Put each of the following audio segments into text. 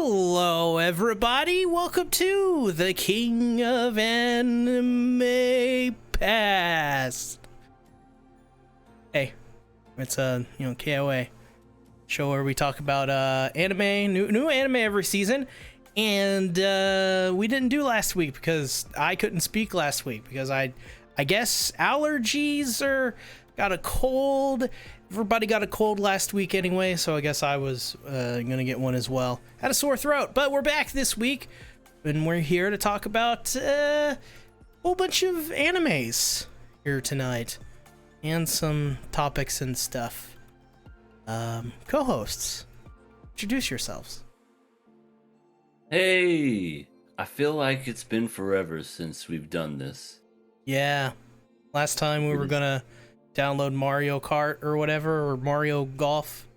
Hello, everybody. Welcome to the King of Anime Past. Hey, it's KOA show where we talk about anime, new anime every season, and we didn't do last week because I couldn't speak last week because I guess allergies or got a cold. Everybody got a cold last week anyway, so I guess I was gonna get one as well. Had a sore throat, but we're back this week, and we're here to talk about a whole bunch of animes here tonight, and some topics and stuff. Co-hosts, introduce yourselves. Hey, I feel like it's been forever since we've done this. Yeah, last time we were gonna download Mario Kart or whatever, or Mario Golf.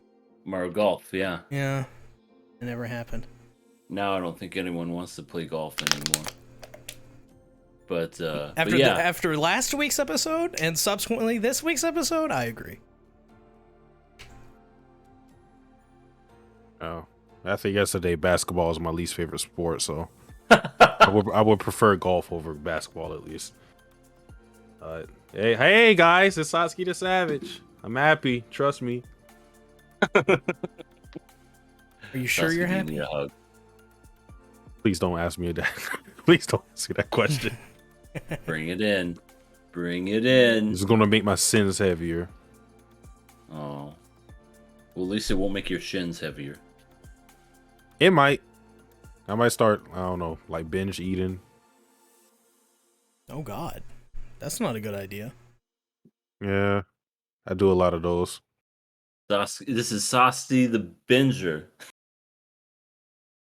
Mario Golf, yeah. Yeah, it never happened. Now I don't think anyone wants to play golf anymore. But After last week's episode and subsequently this week's episode, I agree. Oh, I think yesterday basketball is my least favorite sport, so I would prefer golf over basketball at least. Hey guys, it's Satsuki the Savage. I'm happy, trust me. Are you sure you're happy? A hug. Please don't ask me that. Please don't ask me that question. Bring it in. Bring it in. It's gonna make my sins heavier. Oh. Well, at least it won't make your shins heavier. It might. I might start, I don't know, like binge eating. Oh God, that's not a good idea. Yeah, I do a lot of those. This is Sasti the Binger.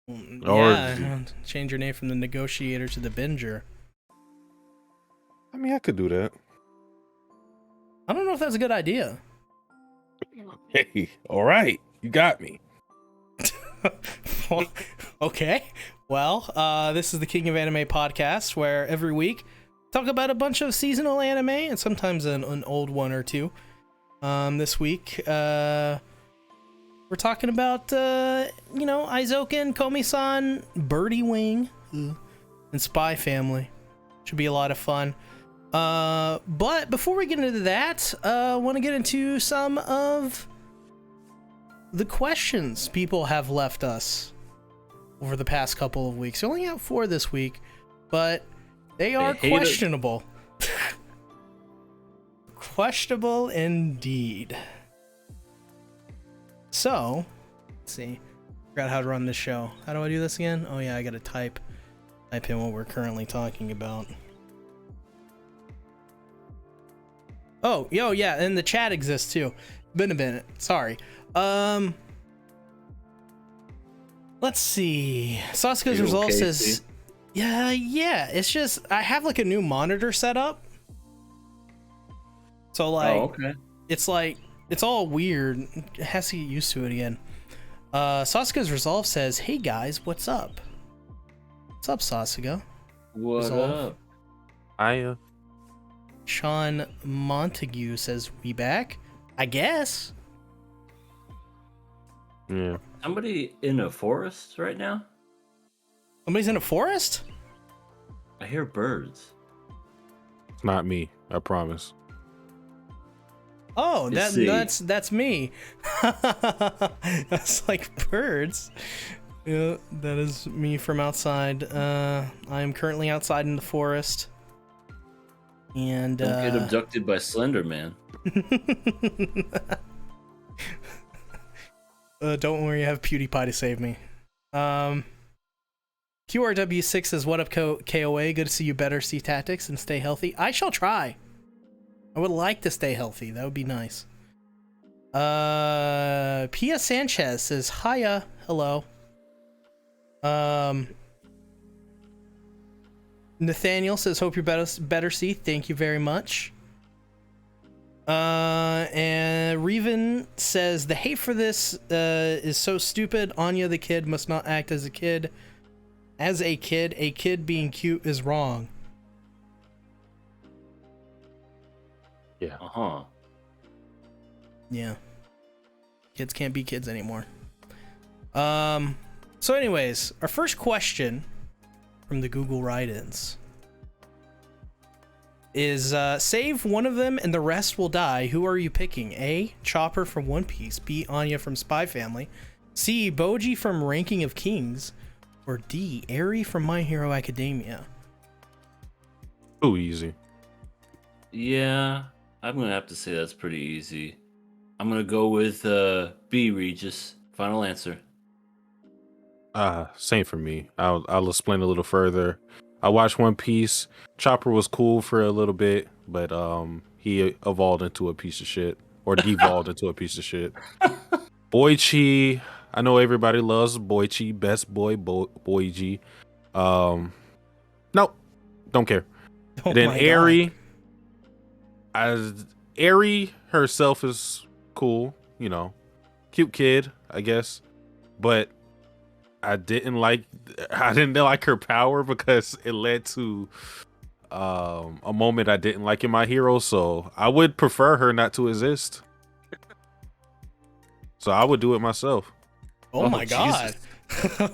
Yeah, change your name from the Negotiator to the Binger. I mean, I could do that. I don't know if that's a good idea. Hey, all right, you got me. Okay. Well, this is the King of Anime podcast, where every week talk about a bunch of seasonal anime and sometimes an old one or two. This week, we're talking about Eizouken, Komi-San, Birdie Wing, and Spy Family. Should be a lot of fun. But before we get into that, I want to get into some of the questions people have left us over the past couple of weeks. We only have 4 this week, but they are questionable. Questionable indeed. So, let's see. Forgot how to run this show. How do I do this again? Oh yeah, I gotta type in what we're currently talking about. Oh, yeah, and the chat exists too. Been a minute. Sorry. Let's see. Sasuke's result says, yeah. It's just I have like a new monitor set up, so like, it's like it's all weird. It has to get used to it again. Sasuke's resolve says, "Hey guys, what's up? What's up, Sasuke? What up?" Sean Montague says, "We back? I guess." Yeah. Somebody in a forest right now? Somebody's in a forest? I hear birds. It's not me, I promise. Oh, that's me. That's like birds. Yeah, that is me from outside. I am currently outside in the forest. And don't get abducted by Slender Man. Don't worry, I have PewDiePie to save me. QRW6 says, "What up, KOA? Good to see you. Better see tactics and stay healthy." I shall try. I would like to stay healthy. That would be nice. Pia Sanchez says, "Hiya, hello." Nathaniel says, "Hope you're better see. Thank you very much." And Reven says, "The hate for this is so stupid. Anya the kid must not act as a kid. A kid being cute is wrong." Yeah. Yeah. Kids can't be kids anymore. So anyways, our first question from the Google write-ins is save one of them and the rest will die. Who are you picking? A. Chopper from One Piece. B. Anya from Spy Family. C. Boji from Ranking of Kings. Or D. Eri from My Hero Academia. Too easy. Yeah, I'm gonna have to say that's pretty easy. I'm gonna go with B, Regis. Final answer. Same for me. I'll explain a little further. I watched One Piece. Chopper was cool for a little bit, but he evolved into a piece of shit, or devolved into a piece of shit. Boichi, I know everybody loves Boichi, best boy, Boichi. Nope, don't care. Oh And then my Eri, God. Eri herself is cool, you know, cute kid, I guess, but I didn't like her power because it led to a moment I didn't like in My Hero, so I would prefer her not to exist. So I would do it myself. Oh my Jesus. God.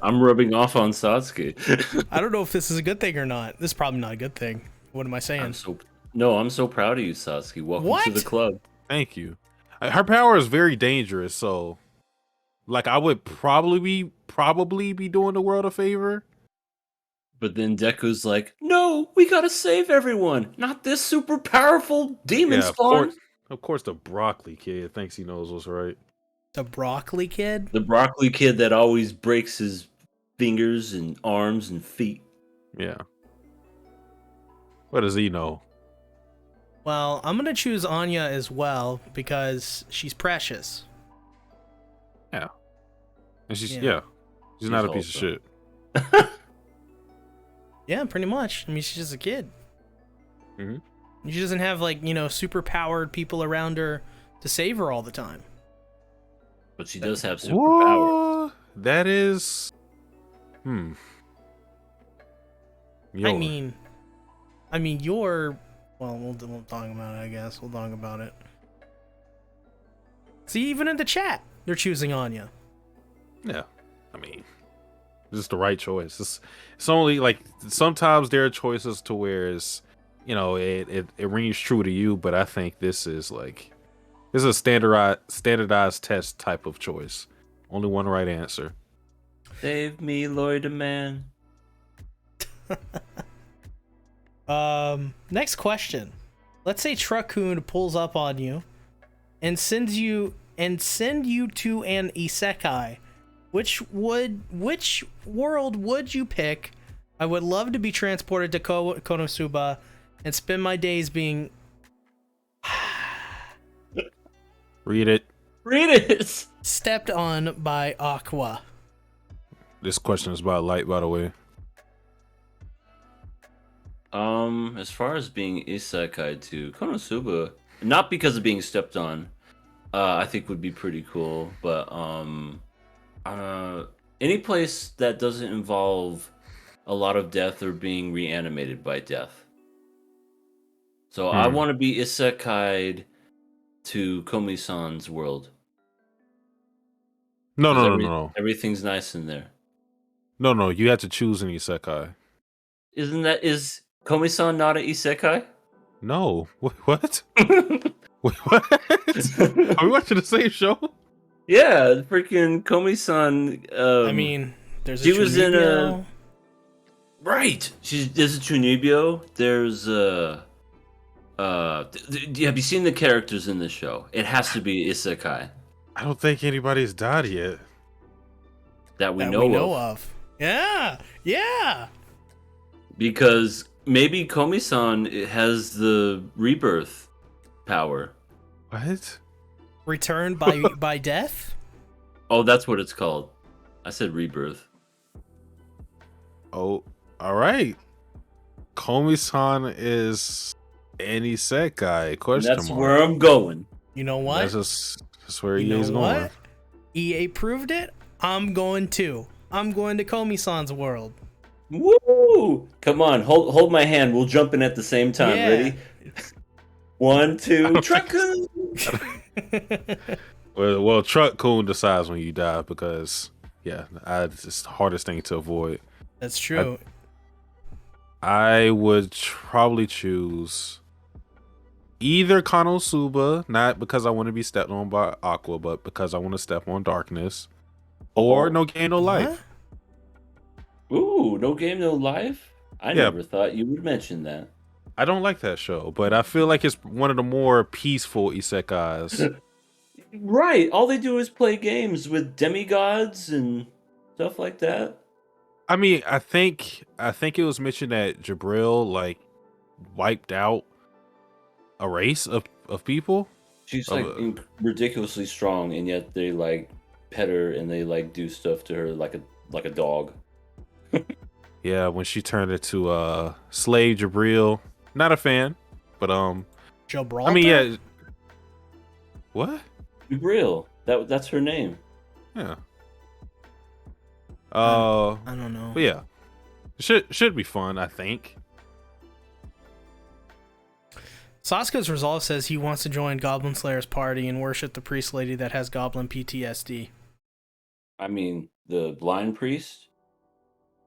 I'm rubbing off on Satsuki. I don't know if this is a good thing or not. This is probably not a good thing. What am I saying? I'm so proud of you, Satsuki. Welcome What? to the club. Thank you. Her power is very dangerous, so like I would probably be doing the world a favor. But then Deku's like, no, we gotta save everyone. Not this super powerful demon Yeah, spawn. of course the broccoli kid thinks he knows what's right. The broccoli kid? The broccoli kid that always breaks his fingers and arms and feet. Yeah. What does he know? Well, I'm gonna choose Anya as well because she's precious. Yeah. And she's Yeah. she's not a piece of shit. Yeah, pretty much. I mean, she's just a kid. Mm-hmm. She doesn't have like, you know, super powered people around her to save her all the time. But she does have superpowers. What? That is Yo. I mean, you're... Well, we'll talk about it, I guess. We'll talk about it. See, even in the chat, they're choosing Anya. Yeah. I mean, it's just the right choice. It's only like sometimes there are choices to where it's, you know, it rings true to you, but I think this is a standardized test type of choice. Only one right answer. Save me, Lloyd man. Next question. Let's say Truckcoon pulls up on you and send you to an isekai. Which world would you pick? I would love to be transported to Konosuba and spend my days being... Read it. stepped on by Aqua. This question is about light, by the way. As far as being isekai to Konosuba, not because of being stepped on, I think would be pretty cool. But any place that doesn't involve a lot of death or being reanimated by death. So I want to be isekai'd to Komi-San's world. No. Everything's nice in there. No. You have to choose an isekai. Is Komi-San not an isekai? No. What? Wait, what? Are we watching the same show? Yeah, freaking Komi-san. I mean, there's a she was in Chunibyo. Right. There's a Chunibyo. There's have you seen the characters in this show? It has to be isekai I don't think anybody's died yet. that we that know we know of. of. Yeah. Because maybe Komi-san has the rebirth power. What? Returned by death? Oh, that's what it's called. I said rebirth. Oh, all right. Komi-san is an isekai? Question That's mark. where I'm going. You know what? That's where You he is know going. what? EA proved it. I'm going too. I'm going to Komi-san's world. Woo! Come on, hold my hand. We'll jump in at the same time. Yeah. Ready? 1, 2, truck! Well, Truck Coon decides when you die because Yeah, it's the hardest thing to avoid. That's true. I would probably choose either Konosuba, not because I want to be stepped on by Aqua, but because I want to step on darkness, or No Game No Life. Ooh, No Game No Life? I Yeah. never thought you would mention that. I don't like that show, but I feel like it's one of the more peaceful isekais. Right. All they do is play games with demigods and stuff like that. I mean, I think it was mentioned that Jabril like wiped out a race of people. She's like ridiculously strong, and yet they like pet her and they like do stuff to her like a dog. Yeah, when she turned into slave Jabril. Not a fan, but Gibraltar? I mean, yeah. What? Jabril. That's her name. Yeah. I don't know. But yeah, should be fun, I think. Sasuke's resolve says he wants to join Goblin Slayer's party and worship the priest lady that has goblin PTSD. I mean, the blind priest?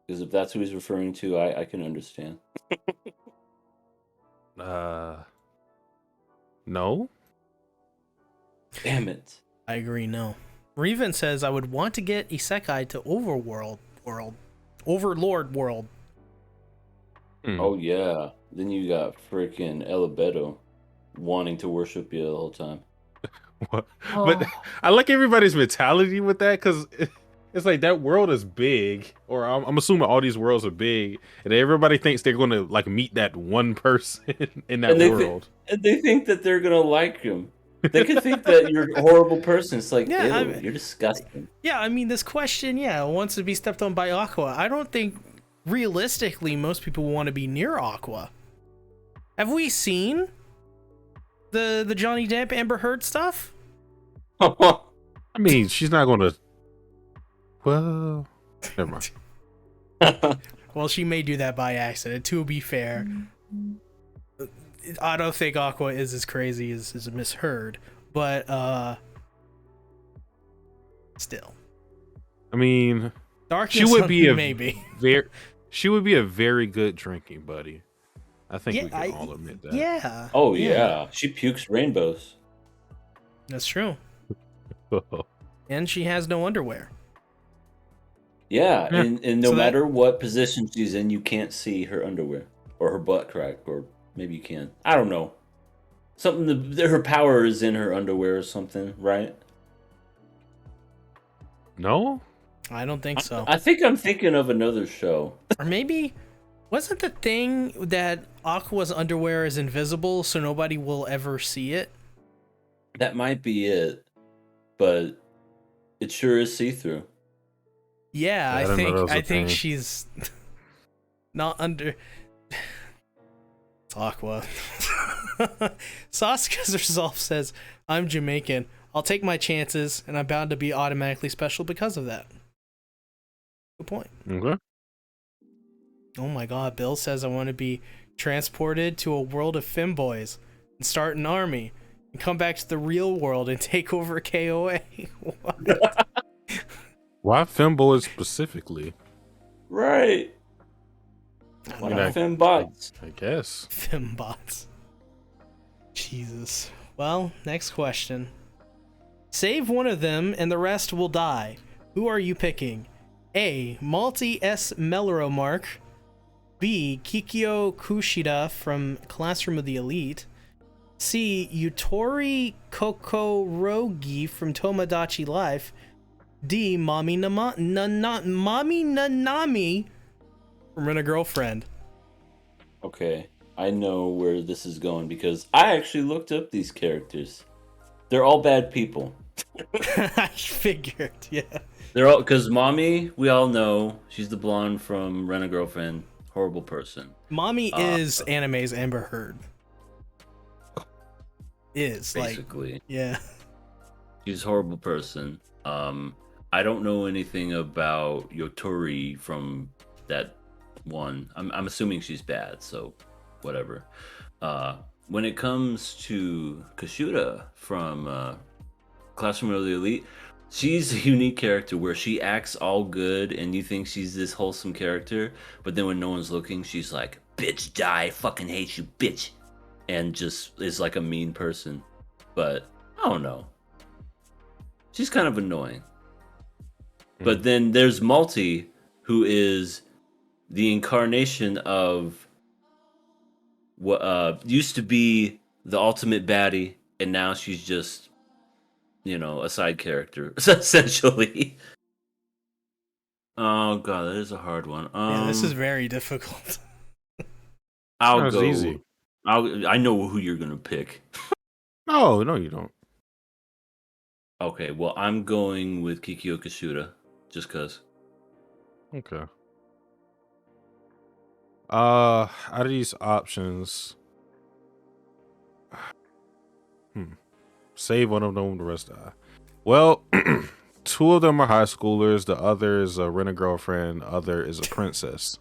Because if that's who he's referring to, I can understand. No. Damn it. I agree, no. Reven says, I would want to get Isekai to Overlord world. Oh, yeah. Then you got freaking Elebedo wanting to worship you the whole time. What? But I like everybody's mentality with that, because it's like that world is big, or I'm assuming all these worlds are big, and everybody thinks they're going to like meet that one person in that world. And they think that they're going to like him. They could think that you're a horrible person. It's like, Yeah, ew, you're disgusting. Yeah, I mean, this question, wants to be stepped on by Aqua. I don't think, realistically, most people want to be near Aqua. Have we seen the Johnny Depp Amber Heard stuff? I mean, she's not going to... Well, never mind. Well, she may do that by accident, to be fair. I don't think Aqua is as crazy as Miss Heard, but still. I mean, Darkness, she would be maybe. She would be a very good drinking buddy. I think we can all admit that. Yeah. Oh, yeah. She pukes rainbows. That's true. And she has no underwear. Yeah, and no matter what position she's in, you can't see her underwear or her butt crack, or maybe you can. I don't know. Her power is in her underwear or something, right? No? I don't think so. I think I'm thinking of another show. Or maybe, wasn't the thing that Aqua's underwear is invisible so nobody will ever see it? That might be it, but it sure is see-through. Yeah, I think she's not under... It's Aqua. Sasuke's resolve says, I'm Jamaican. I'll take my chances, and I'm bound to be automatically special because of that. Good point. Okay. Oh my god, Bill says I want to be transported to a world of femboys and start an army and come back to the real world and take over KOA. What? Why femboys specifically? Right. Why not fembots? I guess. Fembots. Jesus. Well, next question. Save one of them and the rest will die. Who are you picking? A. Malty S. Meloromark. B. Kikyo Kushida from Classroom of the Elite. C. Yutori Kokorogi from Tomodachi Life. D. Mommy Nanami from Rent a Girlfriend. Okay, I know where this is going because I actually looked up these characters. They're all bad people. I figured, yeah. They're all, because Mommy, we all know she's the blonde from Rent a Girlfriend. Horrible person. Mommy is anime's Amber Heard. Basically. Like, yeah. She's a horrible person. I don't know anything about Yotori from that one. I'm assuming she's bad, so whatever. When it comes to Kashuda from Classroom of the Elite, she's a unique character where she acts all good and you think she's this wholesome character, but then when no one's looking, she's like, "Bitch, die! Fucking hate you, bitch," and just is like a mean person. But I don't know. She's kind of annoying. But then there's Malty, who is the incarnation of what used to be the ultimate baddie, and now she's just, a side character, essentially. Oh god, that is a hard one. Yeah, this is very difficult. I'll That's go. easy. I know who you're gonna pick. No, you don't. Okay, well, I'm going with Kikyo Kashuda, just cause. Okay. Out of these options, save one of them, the rest die. Well, two of them are high schoolers. The other is a rent-a-girlfriend. The other is a princess.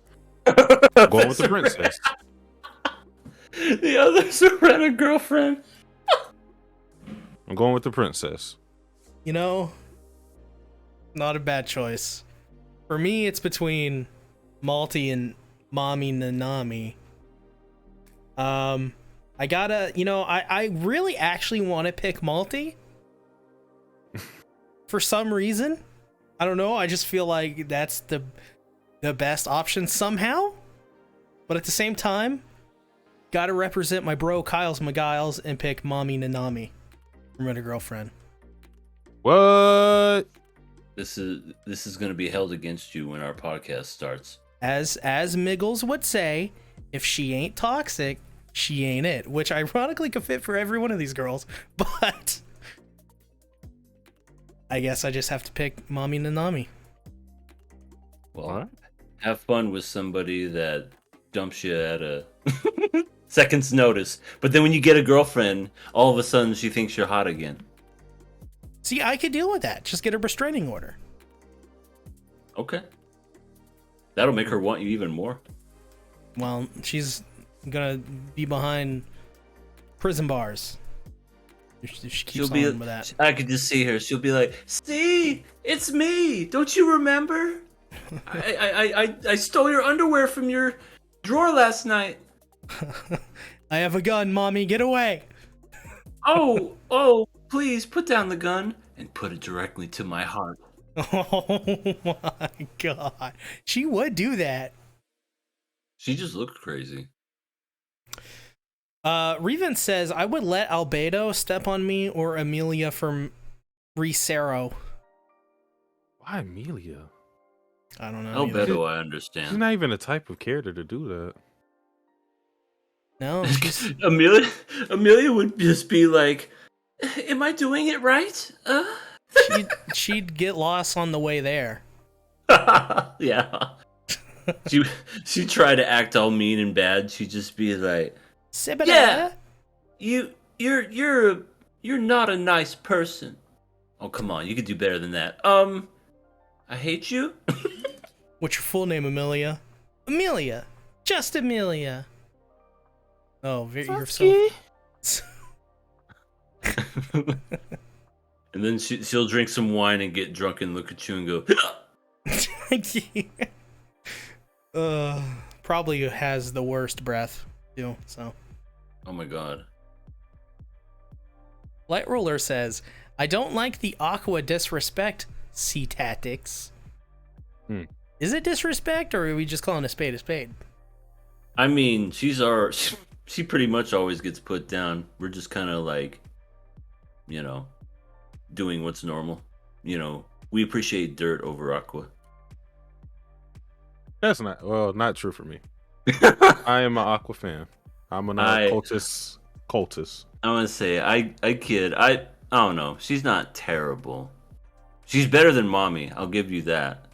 I'm going with the princess. The other's a rent-a-girlfriend. I'm going with the princess. Not a bad choice. For me, it's between Malty and Mommy Nanami. I gotta, I really actually want to pick Malty. For some reason. I don't know, I just feel like that's the best option somehow. But at the same time, gotta represent my bro Kyle's McGuiles and pick Mommy Nanami from Rent-a-Girlfriend. What? This is going to be held against you when our podcast starts. As Miggles would say, if she ain't toxic, she ain't it. Which ironically could fit for every one of these girls. But I guess I just have to pick Mommy Nanami. Well, have fun with somebody that dumps you at a second's notice. But then when you get a girlfriend, all of a sudden she thinks you're hot again. See, I could deal with that. Just get a restraining order. Okay. That'll make her want you even more. Well, she's gonna be behind prison bars if she keeps on with that. I could just see her. She'll be like, "See, it's me. Don't you remember? I stole your underwear from your drawer last night. I have a gun, Mommy. Get away." Oh, please put down the gun and put it directly to my heart. Oh my god. She would do that. She just looked crazy. Revan says, I would let Albedo step on me or Amelia from Recero. Why Amelia? I don't know. Albedo, I understand. She's not even the type of character to do that. No, Amelia would just be like, "Am I doing it right?" She'd get lost on the way there. Yeah. She'd try to act all mean and bad. She'd just be like, "Yeah, you're not a nice person." Oh, come on, you could do better than that. I hate you. What's your full name, Amelia? Amelia, just Amelia. Oh, you're so. And then she'll drink some wine and get drunk and look at you and go. Probably has the worst breath, too. So. Oh my god. Light Roller says, "I don't like the Aqua disrespect. Sea tactics." Is it disrespect, or are we just calling a spade a spade? I mean, she pretty much always gets put down. We're just kind of like, doing what's normal. We appreciate dirt over Aqua. That's not true for me. I am an Aqua fan. I'm an cultist. I want to say, I kid. I don't know. She's not terrible. She's better than Mommy. I'll give you that.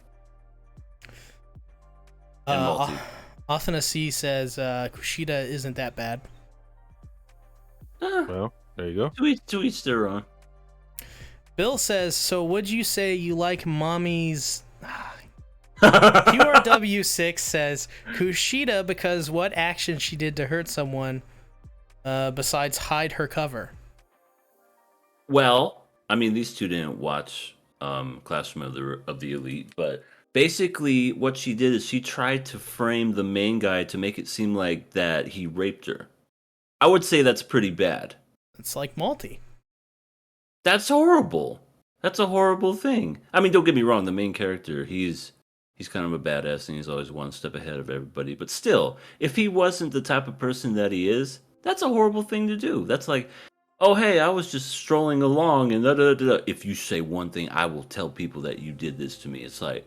Athena C says Kushida isn't that bad. Well, there you go. To each their own. Bill says, so would you say you like Mommy's... QRW6 says Kushida because what action she did to hurt someone besides hide her cover? Well, I mean, these two didn't watch classroom of the elite. But basically, what she did is she tried to frame the main guy to make it seem like that he raped her. I would say that's pretty bad. It's like Malty. That's horrible. That's a horrible thing. I mean, don't get me wrong. The main character, he's kind of a badass and he's always one step ahead of everybody. But still, if he wasn't the type of person that he is, that's a horrible thing to do. That's like, oh, hey, I was just strolling along and da da da. If you say one thing, I will tell people that you did this to me. It's like,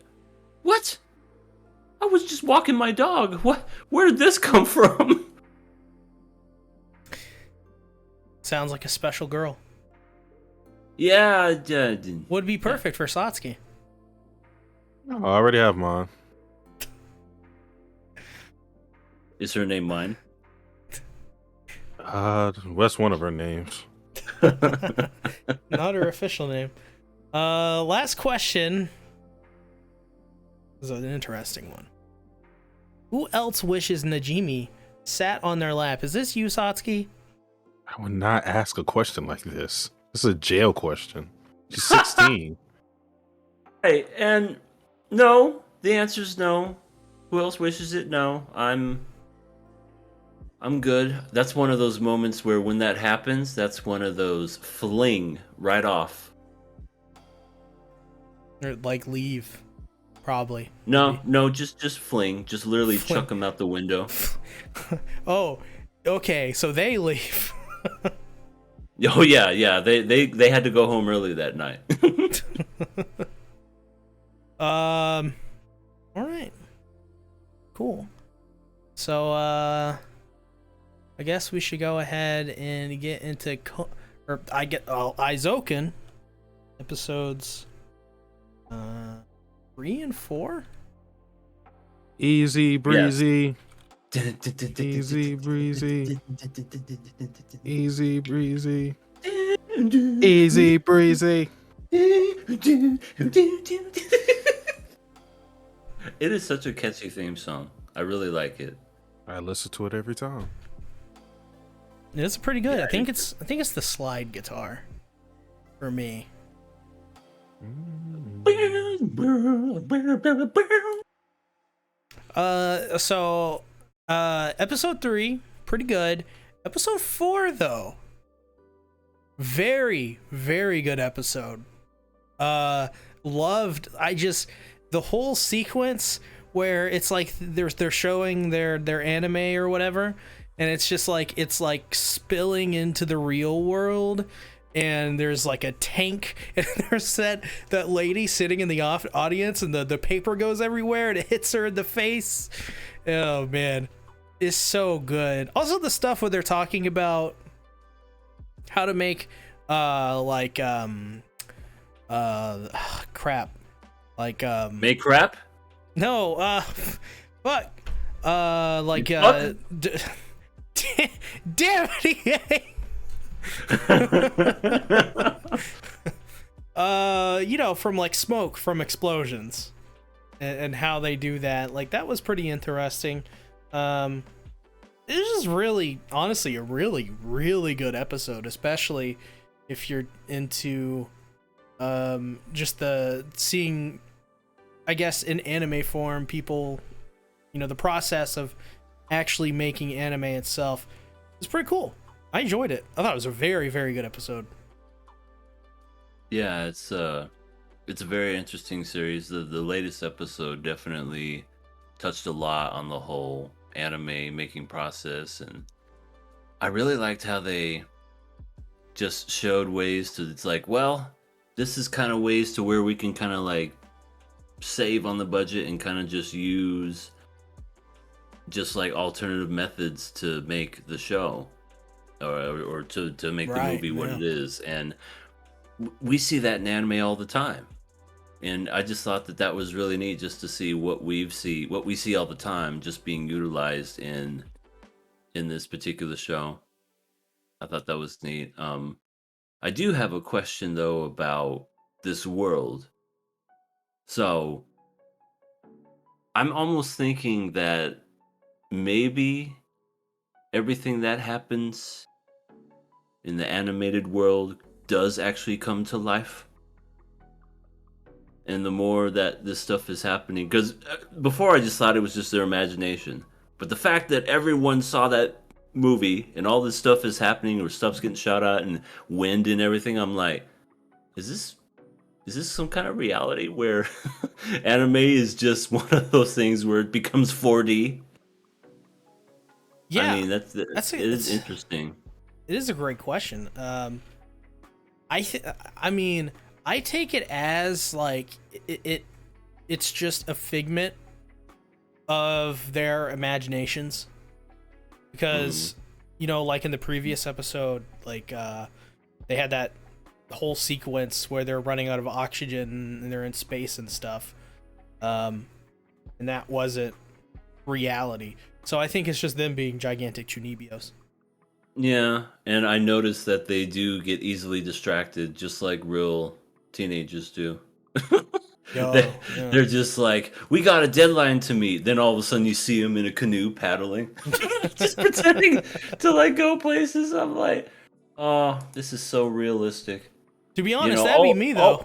what? I was just walking my dog. What? Where did this come from? Sounds like a special girl. Yeah, Would be perfect for Satsuki. I already have mine. Is her name mine? What's one of her names? Not her official name. Last question. This is an interesting one. Who else wishes Najimi sat on their lap? Is this you, Satsuki? I would not ask a question like this. This is a jail question. She's 16. Hey, and no, the answer is no. Who else wishes it? No, I'm good. That's one of those moments where when that happens, that's one of those fling right off. Or like leave, probably. No, just fling. Just literally Fling. chuck them out the window. Oh, okay. So they leave. Oh yeah. They had to go home early that night. All right. Cool. So I guess we should go ahead and get into Eizouken episodes 3 and 4. Easy breezy. Easy breezy. Easy breezy. Easy breezy. It is such a catchy theme song. I really like it. I listen to it every time. It's pretty good. Yeah, I think it's the slide guitar for me. Episode 3, pretty good. Episode 4 though, very, very good episode. Loved. The whole sequence where it's like they're showing their anime or whatever, and it's just like spilling into the real world, and there's like a tank, and there's that lady sitting in the audience, and the paper goes everywhere and it hits her in the face. Oh man, it's so good. Also the stuff where they're talking about how to make crap, like Make crap? no, fuck, like Fuck? damn it. From like smoke from explosions, and how they do that. Like that was pretty interesting. It was just really, honestly, a really, really good episode, especially if you're into just the seeing, I guess, in anime form, people, the process of actually making anime itself is pretty cool. I enjoyed it. I thought it was a very, very good episode. Yeah, it's a very interesting series. The latest episode definitely touched a lot on the whole anime making process, and I really liked how they just showed ways to, it's like, well, this is kind of ways to where we can kind of like save on the budget and kind of just use just like alternative methods to make the show or to make the movie what it is. And we see that in anime all the time, and I just thought that was really neat, just to see what we see all the time just being utilized in this particular show. I thought that was neat. I do have a question though about this world. So I'm almost thinking that maybe everything that happens in the animated world does actually come to life. and the more that this stuff is happening, because before I just thought it was just their imagination, but the fact that everyone saw that movie and all this stuff is happening, or stuff's getting shot out and wind and everything, I'm like, is this some kind of reality where anime is just one of those things where it becomes 4D? Yeah, I mean, it is interesting. It is a great question. I mean, I take it as like it's just a figment of their imaginations, because you know, like in the previous episode, like they had that whole sequence where they're running out of oxygen and they're in space and stuff, and that wasn't reality. So I think it's just them being gigantic chunibios. Yeah, and I noticed that they do get easily distracted, just like real teenagers do. They're just like, we got a deadline to meet. Then all of a sudden you see them in a canoe paddling, just pretending to like go places. I'm like, oh, this is so realistic. To be honest, that'd be me though.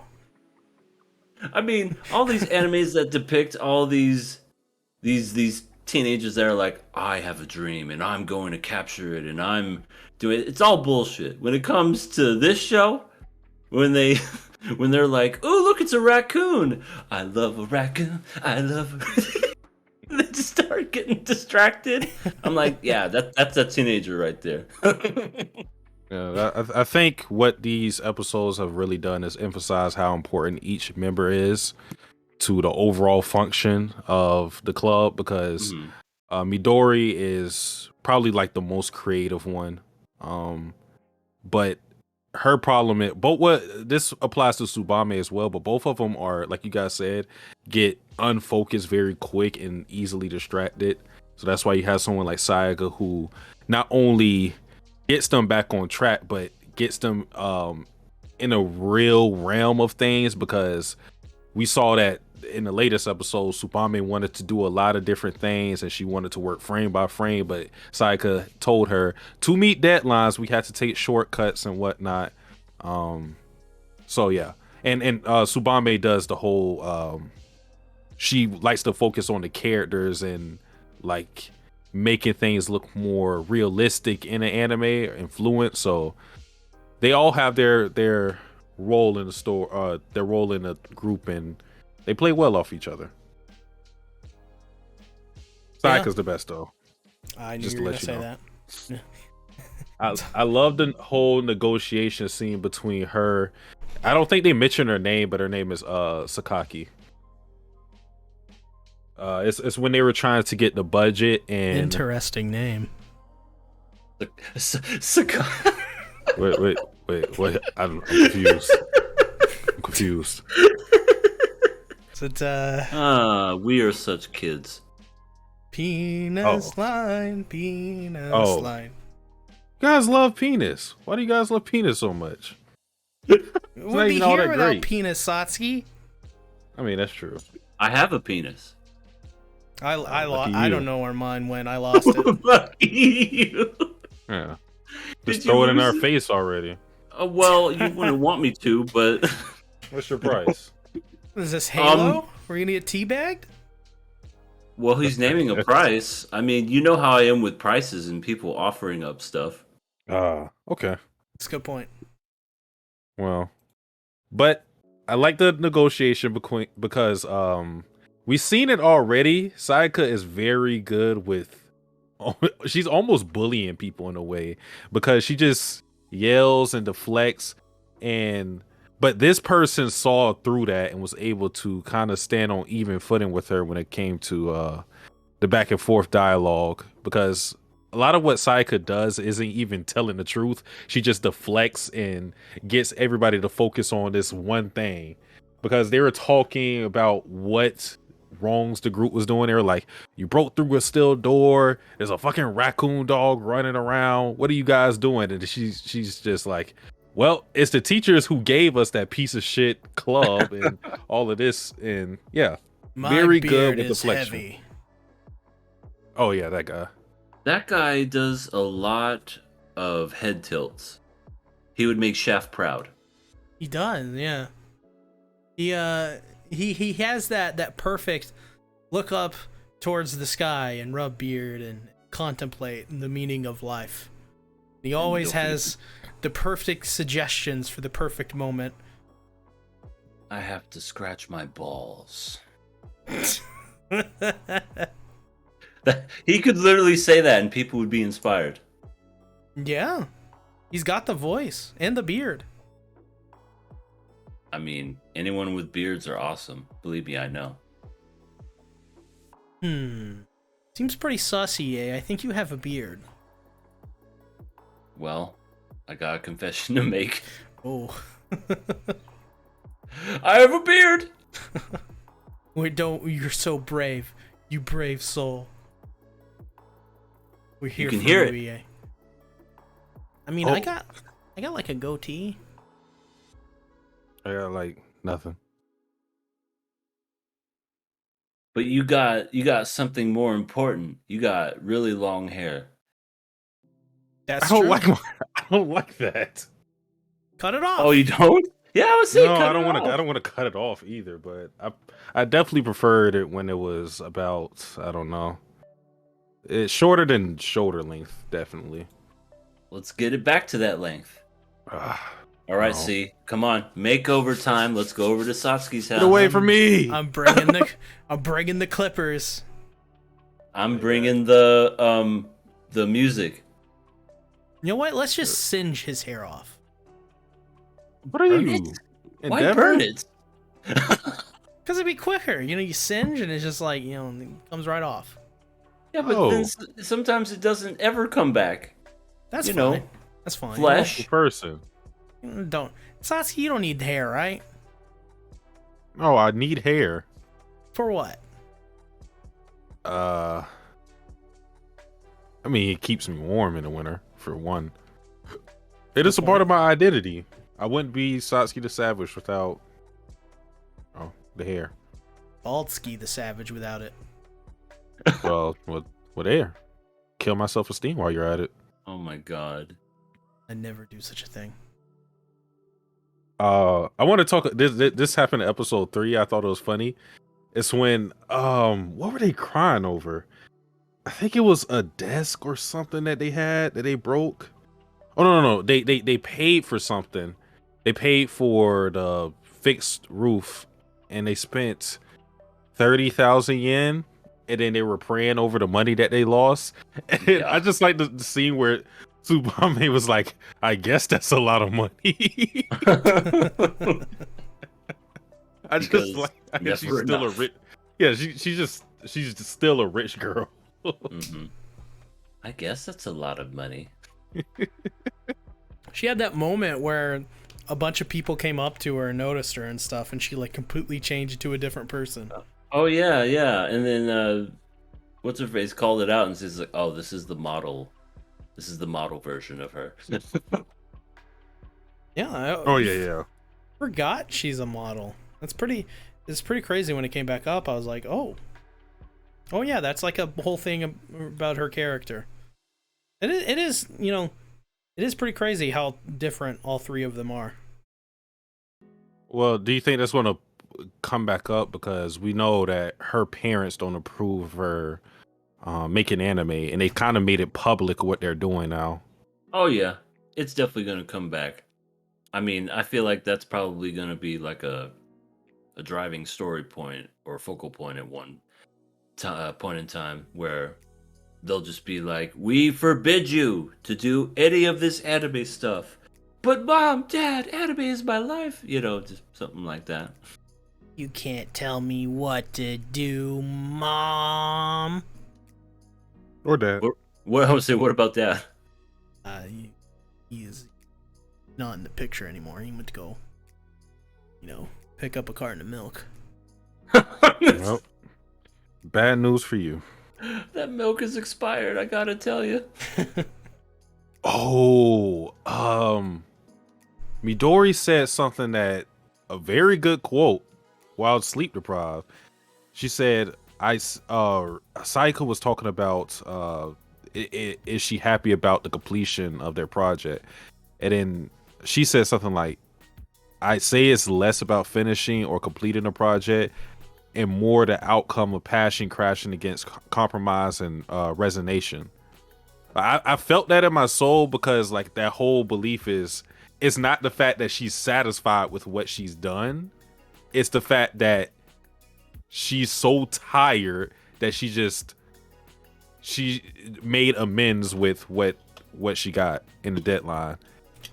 I mean, all these animes that depict all these teenagers that are like, I have a dream and I'm going to capture it and I'm doing it. It's all bullshit. When it comes to this show, when they're like, oh, look, it's a raccoon. I love a raccoon. I love they just start getting distracted. I'm like, yeah, that's a teenager right there. Yeah, I think what these episodes have really done is emphasize how important each member is to the overall function of the club, because Midori is probably like the most creative one, but her problem is this applies to Tsubame as well, but both of them are, like you guys said, get unfocused very quick and easily distracted. So that's why you have someone like Sayaka who not only gets them back on track, but gets them in a real realm of things, because we saw that in the latest episode, Tsubame wanted to do a lot of different things and she wanted to work frame by frame, but Sayaka told her to meet deadlines we had to take shortcuts and whatnot. So yeah, and Tsubame does the whole she likes to focus on the characters and like making things look more realistic in an anime or influence. So they all have their role in the store, their role in the group, and they play well off each other. Sayaka's the best though. I knew you were gonna say that. I love the whole negotiation scene between her. I don't think they mentioned her name, but her name is Sakaki. It's when they were trying to get the budget and interesting name. Sakaki. Wait. I'm confused. I'm confused. We are such kids. Penis line. You guys love penis. Why do you guys love penis so much? We'll be here without penis, Satsuki. I mean, that's true. I have a penis. I don't know where mine went. I lost it. Lucky you. Yeah. Just throw it in our face already. Well, you wouldn't want me to, but what's your price? Is this Halo? We're gonna get teabagged? Well, he's naming a price. I mean, you know how I am with prices and people offering up stuff. Okay. That's a good point. Well, but I like the negotiation because we've seen it already. Sayaka is very good with. She's almost bullying people in a way, because she just yells and deflects, but this person saw through that and was able to kind of stand on even footing with her when it came to the back and forth dialogue, because a lot of what Sayaka does isn't even telling the truth. She just deflects and gets everybody to focus on this one thing, because they were talking about what wrongs the group was doing. They were like, you broke through a steel door, there's a fucking raccoon dog running around, what are you guys doing? And she's just like, well, it's the teachers who gave us that piece of shit club and all of this. And yeah, very good with deflection. Heavy. Oh yeah, that guy does a lot of head tilts. He would make Chef proud. He does, yeah. he has that perfect look up towards the sky and rub beard and contemplate the meaning of life. He always has the perfect suggestions for the perfect moment. I have to scratch my balls. He could literally say that and people would be inspired. Yeah. He's got the voice and the beard. I mean, anyone with beards are awesome. Believe me, I know. Seems pretty sussy, eh? I think you have a beard. Well, I got a confession to make. Oh. I have a beard! Wait, you're so brave. You brave soul. We're here You can for hear you, it. EA. I mean, I got like a goatee. I got like nothing. But you got something more important. You got really long hair. That's I don't true. I don't like that. Cut it off. Oh, you don't? Yeah, I was saying No, cut I don't it want off. to. I don't want to cut it off either. But I definitely preferred it when it was about, I don't know, it's shorter than shoulder length, definitely. Let's get it back to that length. Ah, All right, no. see, come on, makeover time. Let's go over to Satsuki's house. Get away from me! I'm bringing the clippers. I'm bringing the music. You know what? Let's just singe his hair off. What are you? Why Endeavor? burn it? Because it'd be quicker. You know, you singe and it's just like, you know, it comes right off. Yeah, but then sometimes it doesn't ever come back. That's You fine. know, That's fine. Flesh. Person. Don't. Satsuki, you don't need hair, right? Oh, I need hair. For what? I mean, it keeps me warm in the winter, for one. It is a part of my identity. I wouldn't be Satsuki the Savage without the hair. Baldski the Savage without it. Well, with hair. Kill my self-esteem while you're at it. Oh my god. I never do such a thing. I want to talk. This happened in episode 3. I thought it was funny. It's when what were they crying over? I think it was a desk or something that they had that they broke. Oh no. They paid for something. They paid for the fixed roof, and they spent 30,000 yen. And then they were praying over the money that they lost. And Yeah. I just like the scene where Tsubame was like, "I guess that's a lot of money." I just Because like she's never still enough. a rich. Yeah, she's just still a rich girl. Mm-hmm. I guess that's a lot of money. She had that moment where a bunch of people came up to her and noticed her and stuff, and she like completely changed into a different person. Oh yeah, and then what's her face called it out and says like, "Oh, this is the model. This is the model version of her." Yeah. Oh yeah. Forgot she's a model. It's pretty crazy when it came back up. I was like, oh yeah, that's like a whole thing about her character. It is, you know, it is pretty crazy how different all three of them are. Well, do you think that's going to come back up, because we know that her parents don't approve of her making anime, and they kind of made it public what they're doing now? Oh yeah, it's definitely gonna come back. I mean, I feel like that's probably gonna be like a driving story point or focal point at one point in time where they'll just be like, "We forbid you to do any of this anime stuff." But Mom, Dad, anime is my life. You know, just something like that. You can't tell me what to do, Mom. Or that? What I would say, what about that? He is not in the picture anymore. He went to go, you know, pick up a carton of milk. Well, bad news for you. That milk is expired, I gotta tell you. Oh, Midori said something that a very good quote while sleep deprived. She said, Saika was talking about, is she happy about the completion of their project? And then she said something like, I say it's less about finishing or completing a project and more the outcome of passion crashing against compromise and resignation. I felt that in my soul because like that whole belief is it's not the fact that she's satisfied with what she's done. It's the fact that she's so tired that she made amends with what she got in the deadline.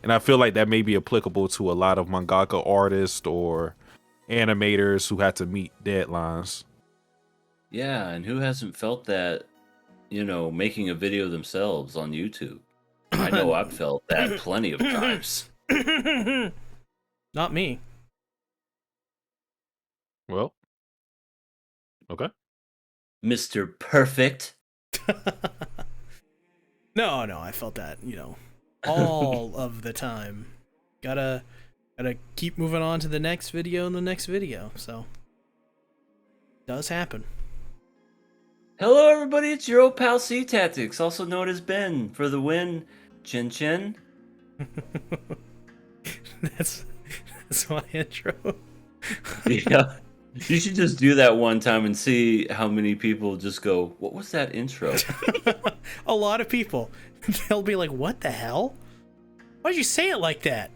And I feel like that may be applicable to a lot of mangaka artists or animators who had to meet deadlines. Yeah, and who hasn't felt that, making a video themselves on YouTube? I know I've felt that plenty of times. Not me. Well, okay. Mr. Perfect. No, I felt that, all of the time. Gotta keep moving on to the next video and the next video, so does happen. Hello everybody, it's your old pal C Tactics, also known as Ben, for the win. Chin chin. That's my intro. Yeah. You should just do that one time and see how many people just go, "What was that intro?" A lot of people. They'll be like, "What the hell? Why'd you say it like that?"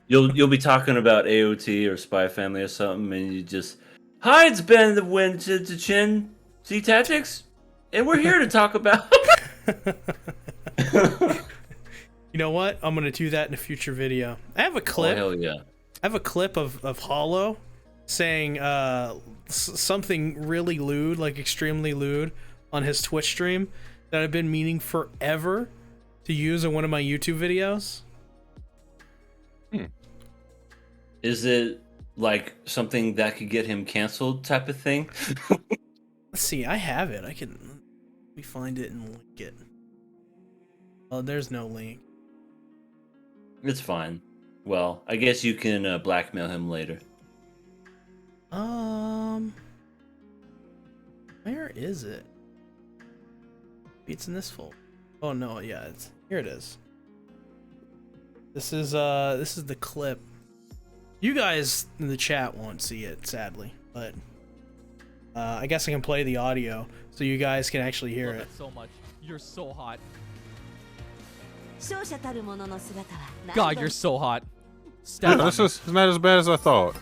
You'll be talking about AOT or Spy Family or something, and you just, "Hi, it's Ben the Win to Chin C Tactics, and we're here to talk about." You know what? I'm gonna do that in a future video. I have a clip. Oh, hell yeah! I have a clip of Hollow saying something really lewd, like extremely lewd, on his Twitch stream that I've been meaning forever to use in one of my YouTube videos. Is it like something that could get him canceled type of thing? Let's see, I have it. Let me find it and link it. Oh, there's no link. It's fine. Well, I guess you can blackmail him later. Where is it? It's in this folder. Oh no, yeah, here it is. This is the clip. You guys in the chat won't see it, sadly, but I guess I can play the audio so you guys can actually hear it. So much. You're so hot. God, God, you're so hot. Yeah, this is not as bad as I thought.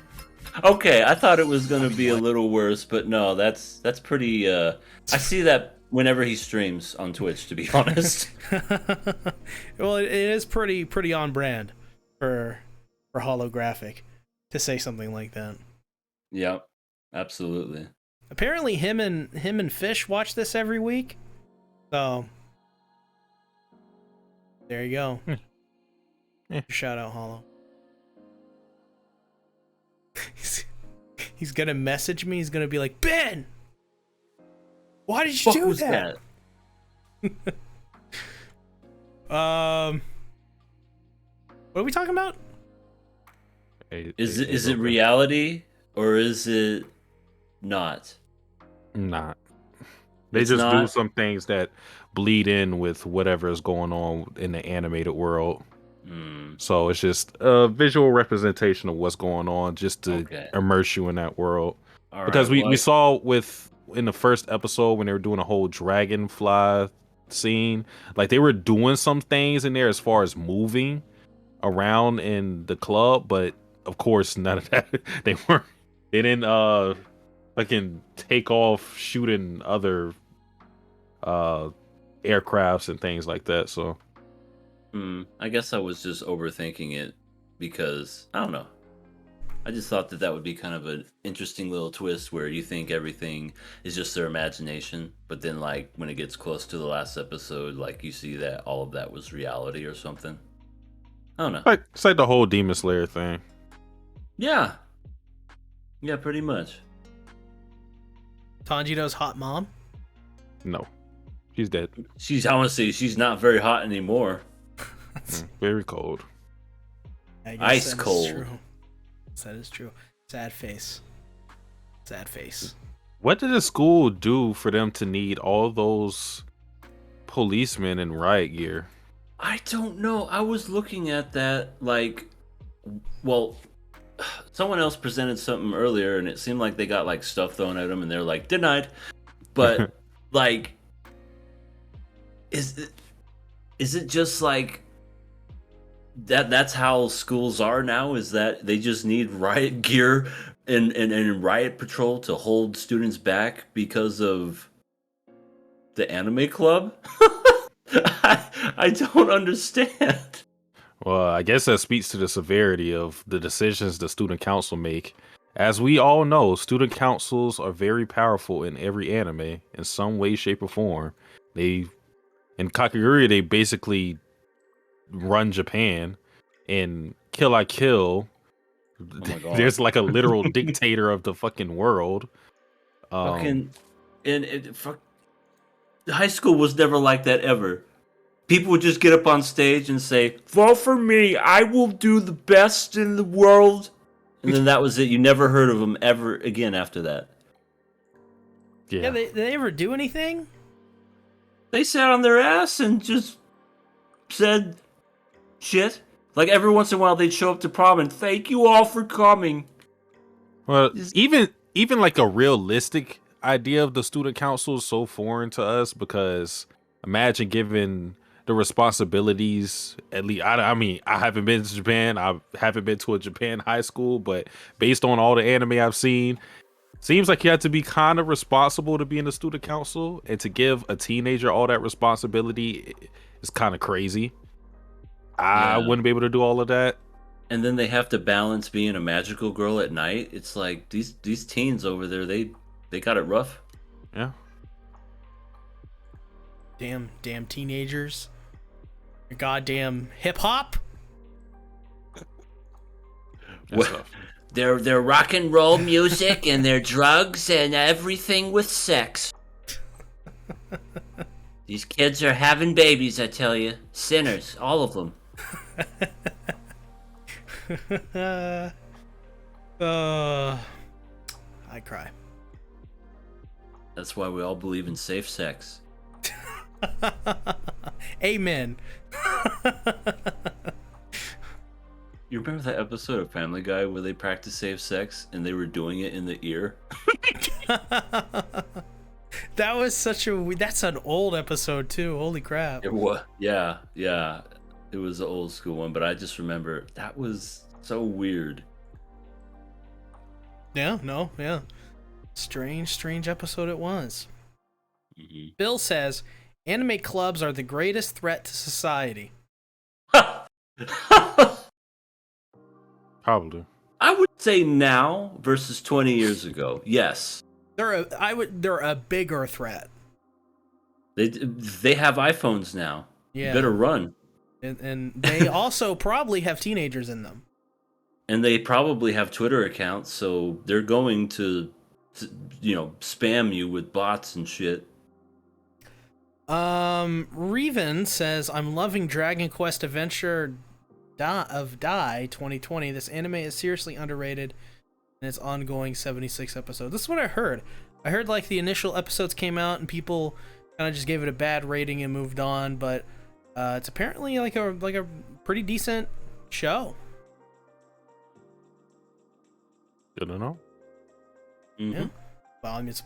Okay, I thought it was gonna be a little worse, but no, that's pretty. I see that whenever he streams on Twitch, to be honest. Well, it is pretty on brand for holographic to say something like that. Yep, absolutely. Apparently, him and Fish watch this every week, so there you go. Shout out, Hollow. He's gonna message me. He's gonna be like, "Ben, why did you do that?" What are we talking about? Is it reality or is it not? Not. They It's just do not? some things that bleed in with whatever is going on in the animated world. So it's just a visual representation of what's going on, just to immerse you in that world. All Because right, we saw in the first episode when they were doing a whole dragonfly scene, like they were doing some things in there as far as moving around in the club, but of course none of that. They didn't fucking take off shooting other aircrafts and things like that. So I guess I was just overthinking it because I don't know. I just thought that would be kind of an interesting little twist where you think everything is just their imagination, but then like when it gets close to the last episode, like you see that all of that was reality or something. I don't know. it's like the whole Demon Slayer thing. Yeah, pretty much. Tanjiro's hot mom? No, she's dead. She's honestly, she's not very hot anymore. Very cold. I guess Ice that is cold. true. That is true. Sad face. Sad face. What did the school do for them to need all those policemen in riot gear? I don't know. I was looking at that like, well, someone else presented something earlier, and it seemed like they got like stuff thrown at them, and they're like denied. But like, is it just like that? That's how schools are now. Is that they just need riot gear and riot patrol to hold students back because of the anime club? I don't understand. Well, I guess that speaks to the severity of the decisions the student council make. As we all know, student councils are very powerful in every anime in some way, shape, or form. In Kakegurui, they basically run Japan. In Kill I Kill, my God. there's like a literal dictator of the fucking world. Fucking, high school was never like that ever. People would just get up on stage and say, "Vote for me. I will do the best in the world." And then that was it. You never heard of them ever again after that. Yeah, did they ever do anything? They sat on their ass and just said shit. Like every once in a while they'd show up to prom and thank you all for coming. Well, even like a realistic idea of the student council is so foreign to us, because imagine given the responsibilities, at least I mean, I haven't been to Japan, I haven't been to a Japan high school, but based on all the anime I've seen, seems like you have to be kind of responsible to be in the student council, and to give a teenager all that responsibility is kind of crazy. I wouldn't be able to do all of that. And then they have to balance being a magical girl at night. It's like these teens over there, they got it rough. Yeah. Damn teenagers. Goddamn hip hop. Their rock and roll music and their drugs and everything with sex. These kids are having babies, I tell you. Sinners, all of them. I cry. That's why we all believe in safe sex. Amen. You remember that episode of Family Guy where they practiced safe sex and they were doing it in the ear? That was that's an old episode too. Holy crap. It was, yeah. It was an old school one, but I just remember that was so weird. Yeah. Strange episode it was. Mm-hmm. Bill says, anime clubs are the greatest threat to society. Probably. I would say now versus 20 years ago. Yes. They're a bigger threat. They have iPhones now. Yeah. You better run. And they also probably have teenagers in them. And they probably have Twitter accounts, so they're going to spam you with bots and shit. Reven says, I'm loving Dragon Quest Adventure of Dai 2020. This anime is seriously underrated in its ongoing 76 episodes. This is what I heard. I heard like the initial episodes came out and people kind of just gave it a bad rating and moved on, but it's apparently like a pretty decent show. Good to know. Mm-hmm. Yeah. Well, I mean, it's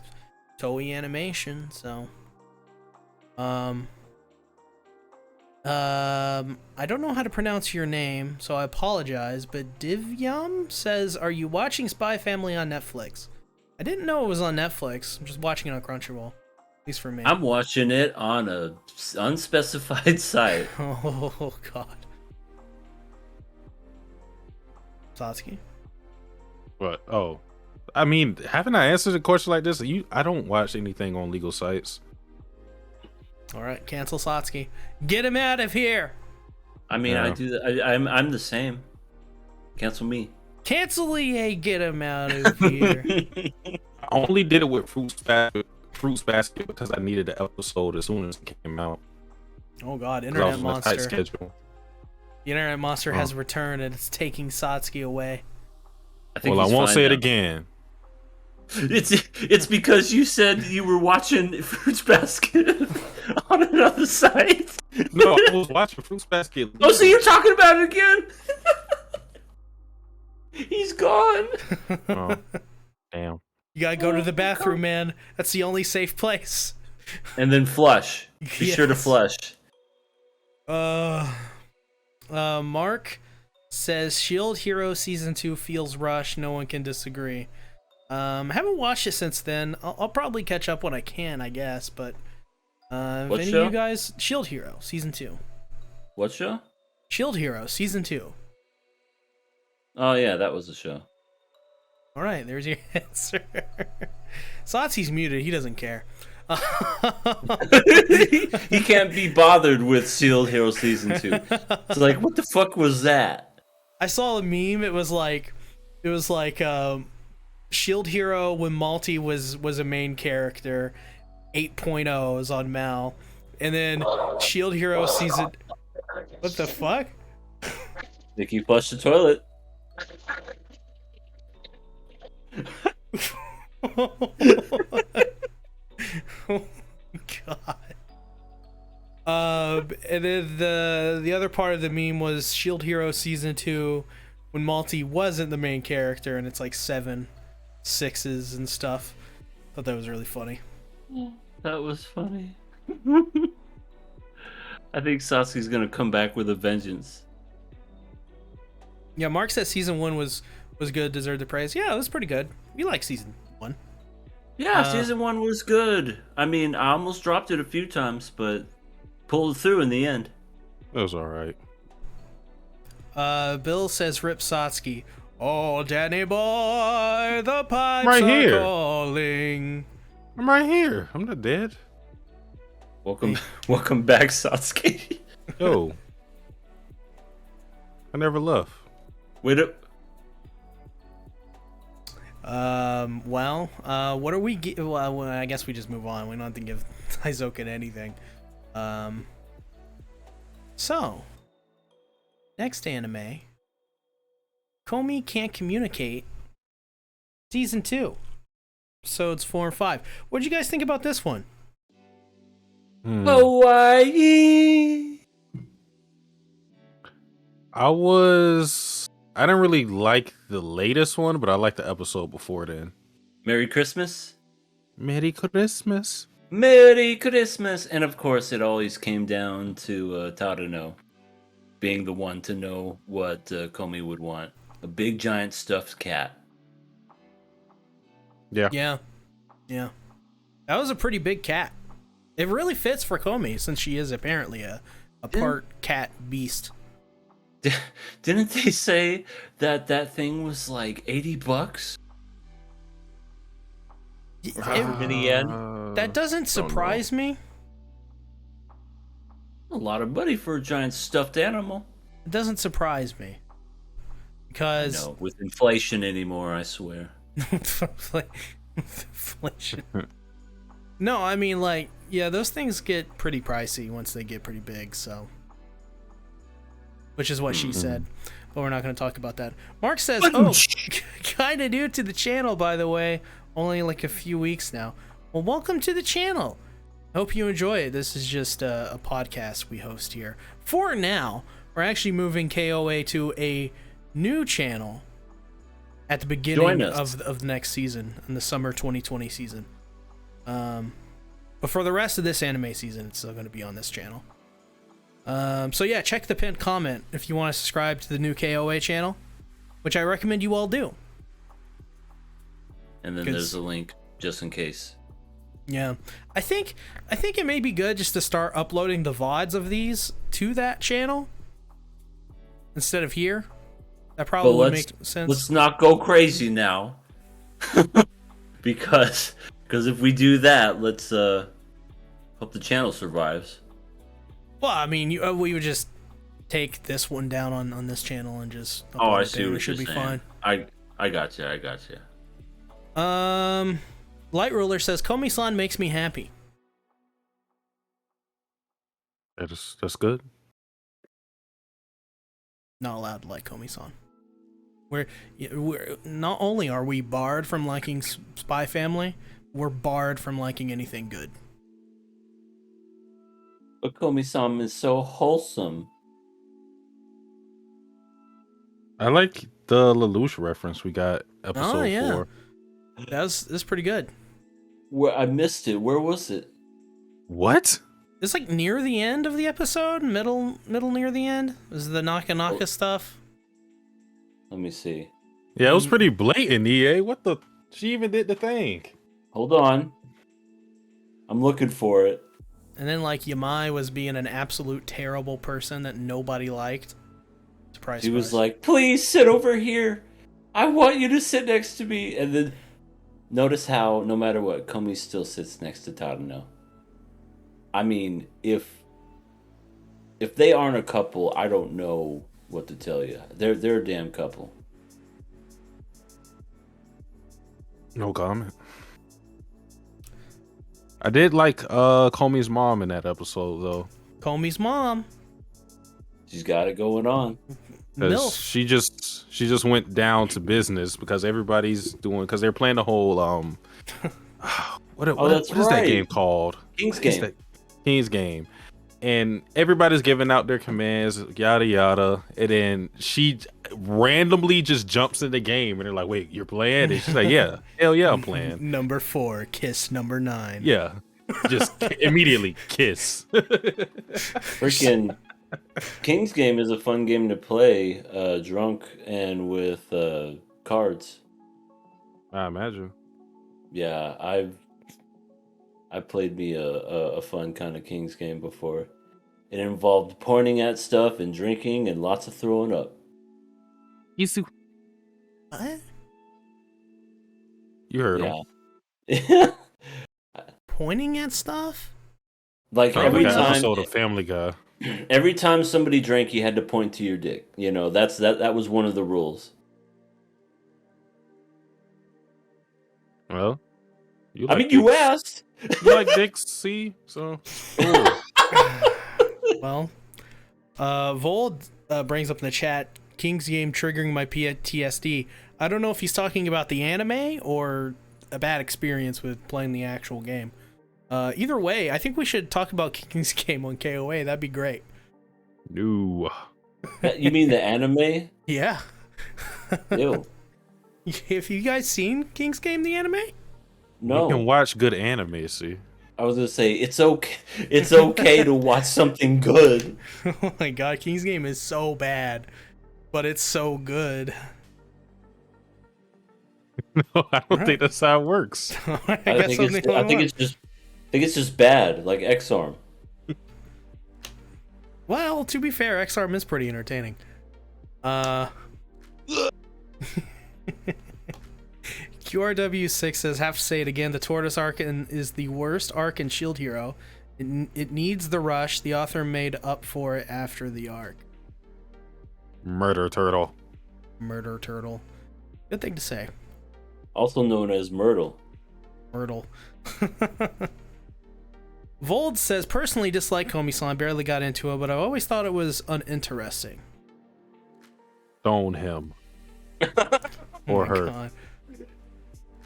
Toei Animation, so I don't know how to pronounce your name, so I apologize, but Divyam says, are you watching Spy Family on Netflix? I didn't know it was on Netflix. I'm just watching it on Crunchyroll. At least for me. I'm watching it on a unspecified site. Oh, God. Satsuki? What? Oh. I mean, haven't I answered a question like this? I don't watch anything on legal sites. All right, cancel Satsuki. Get him out of here. I mean, Yeah. I do that. I'm the same. Cancel me. Cancel EA, get him out of here. I only did it with Fruits Basket because I needed the episode as soon as it came out. Oh, God, 'Cause I was Internet on a tight Monster. schedule. The Internet Monster has returned and it's taking Satsuki away. Well, I he's won't fine say it now. again. It's because you said you were watching Fruits Basket on another site. No, I was watching Fruits Basket. Oh, so you're talking about it again? He's gone. Oh, damn. You gotta go to the bathroom, man. That's the only safe place. And then flush. Be sure to Yes. flush. Mark says Shield Hero Season 2 feels rushed. No one can disagree. Haven't watched it since then. I'll probably catch up when I can, I guess. But if What any show? of you guys, Shield Hero Season 2. What show? Shield Hero Season 2. Oh yeah, that was the show. All right, there's your answer. Satsu's muted. He doesn't care. He can't be bothered with Shield Hero Season 2. It's like, what the fuck was that? I saw a meme. It was like Shield Hero when Malty was a main character. 8.0 is on Mal, and then Shield Hero season. What the fuck? Nikki flushed the toilet. Oh god. And then the other part of the meme was Shield Hero Season 2 when Malty wasn't the main character, and it's like 7 6s and stuff. Thought that was really funny. That was funny. I think Satsu's gonna come back with a vengeance. Yeah, Mark says Season 1 was good, deserved the praise. Yeah, it was pretty good. We like Season 1. Yeah, Season 1 was good. I mean, I almost dropped it a few times, but pulled through in the end. That was all right. Bill says Rip Satsuki. Oh, Danny boy, the pipes Right are here. calling. I'm right here. I'm not dead. Welcome back, Satsuki. Yo. I never left. Wait up. What are we? Well, I guess we just move on. We don't have to give Eizouken anything. So next anime, Komi Can't Communicate, Season 2, episodes 4 and 5. What did you guys think about this one? Hawaii. I didn't really like the latest one, but I liked the episode before then. Merry Christmas. Merry Christmas. Merry Christmas. And of course, it always came down to Tadano being the one to know what Komi would want. A big giant stuffed cat. Yeah. Yeah. That was a pretty big cat. It really fits for Komi since she is apparently a part cat beast. Didn't they say that thing was like $80? Or however many yen? That doesn't surprise me. A lot of money for a giant stuffed animal. It doesn't surprise me. Because No, with inflation anymore, I swear. inflation. No, I mean, like, yeah, those things get pretty pricey once they get pretty big, so. Which is what she said. But we're not going to talk about that. Mark says, kind of new to the channel, by the way. Only like a few weeks now. Well, welcome to the channel. Hope you enjoy it. This is just a podcast we host here. For now, we're actually moving KOA to a new channel at the beginning of the next season, in the summer 2020 season. But for the rest of this anime season, it's still going to be on this channel. So yeah, check the pinned comment if you want to subscribe to the new KOA channel, which I recommend you all do. And then there's a link just in case. Yeah, I think it may be good just to start uploading the VODs of these to that channel instead of here. That probably would make sense. Let's not go crazy now, because if we do that, let's hope the channel survives. Well, I mean, we would just take this one down on this channel and just upload I it see there. what It should you're be saying. fine. I got you. Light Ruler says Komi-san makes me happy. That's good. Not allowed to like Komi-san. We're not only are we barred from liking Spy Family, we're barred from liking anything good. But Komi-san is so wholesome. I like the Lelouch reference we got episode 4. That's pretty good. Where I missed it. Where was it? What? It's like near the end of the episode, middle near the end. Is the Naka stuff? Let me see. Yeah, it was pretty blatant, EA. What the? She even did the thing. Hold on. I'm looking for it. And then like Yamai was being an absolute terrible person that nobody liked. Surprise. She was like, "Please sit over here. I want you to sit next to me." And then notice how no matter what, Komi still sits next to Tadano. I mean, if they aren't a couple, I don't know what to tell you. They're a damn couple. No comment. I did like Komi's mom in that episode though. Komi's mom. She's got it going on. MILF. She just went down to business because everybody's doing because they're playing the whole what is that game called? King's Game. King's Game. And everybody's giving out their commands, yada yada, and then she randomly just jumps in the game, and they're like, "Wait, you're playing?" And she's like, "Yeah, hell yeah, I'm playing." Number 4, kiss number 9. Yeah, just immediately kiss. Freaking King's Game is a fun game to play, drunk and with cards. I imagine. Yeah, I played me a fun kind of King's Game before. It involved pointing at stuff and drinking and lots of throwing up. Eizouken. What? You heard him. Yeah. Pointing at stuff? Like Every every time, episode of Family Guy. every time somebody drank, you had to point to your dick. You know, that was one of the rules. Well, you I mean, you dicks. asked. You like dicks, see? So cool. Well, Vold brings up in the chat, King's Game triggering my PTSD. I don't know if he's talking about the anime or a bad experience with playing the actual game. Either way, I think we should talk about King's Game on KOA. That'd be great. No. You mean the anime? Yeah. Ew. Have you guys seen King's Game, the anime? No. You can watch good anime, see? I was gonna say it's okay. It's okay to watch something good. Oh my god, King's Game is so bad, but it's so good. No, I don't think that's how it works. I think it's just bad, like X-Arm. Well, to be fair, X-Arm is pretty entertaining. QRW6 says, have to say it again, the Tortoise arc is the worst arc in Shield Hero. It needs the rush. The author made up for it after the arc. Murder Turtle. Murder Turtle. Good thing to say. Also known as Myrtle. Myrtle. Vold says, personally dislike Komi-San, barely got into it, but I always thought it was uninteresting. Stone him. Or her. God.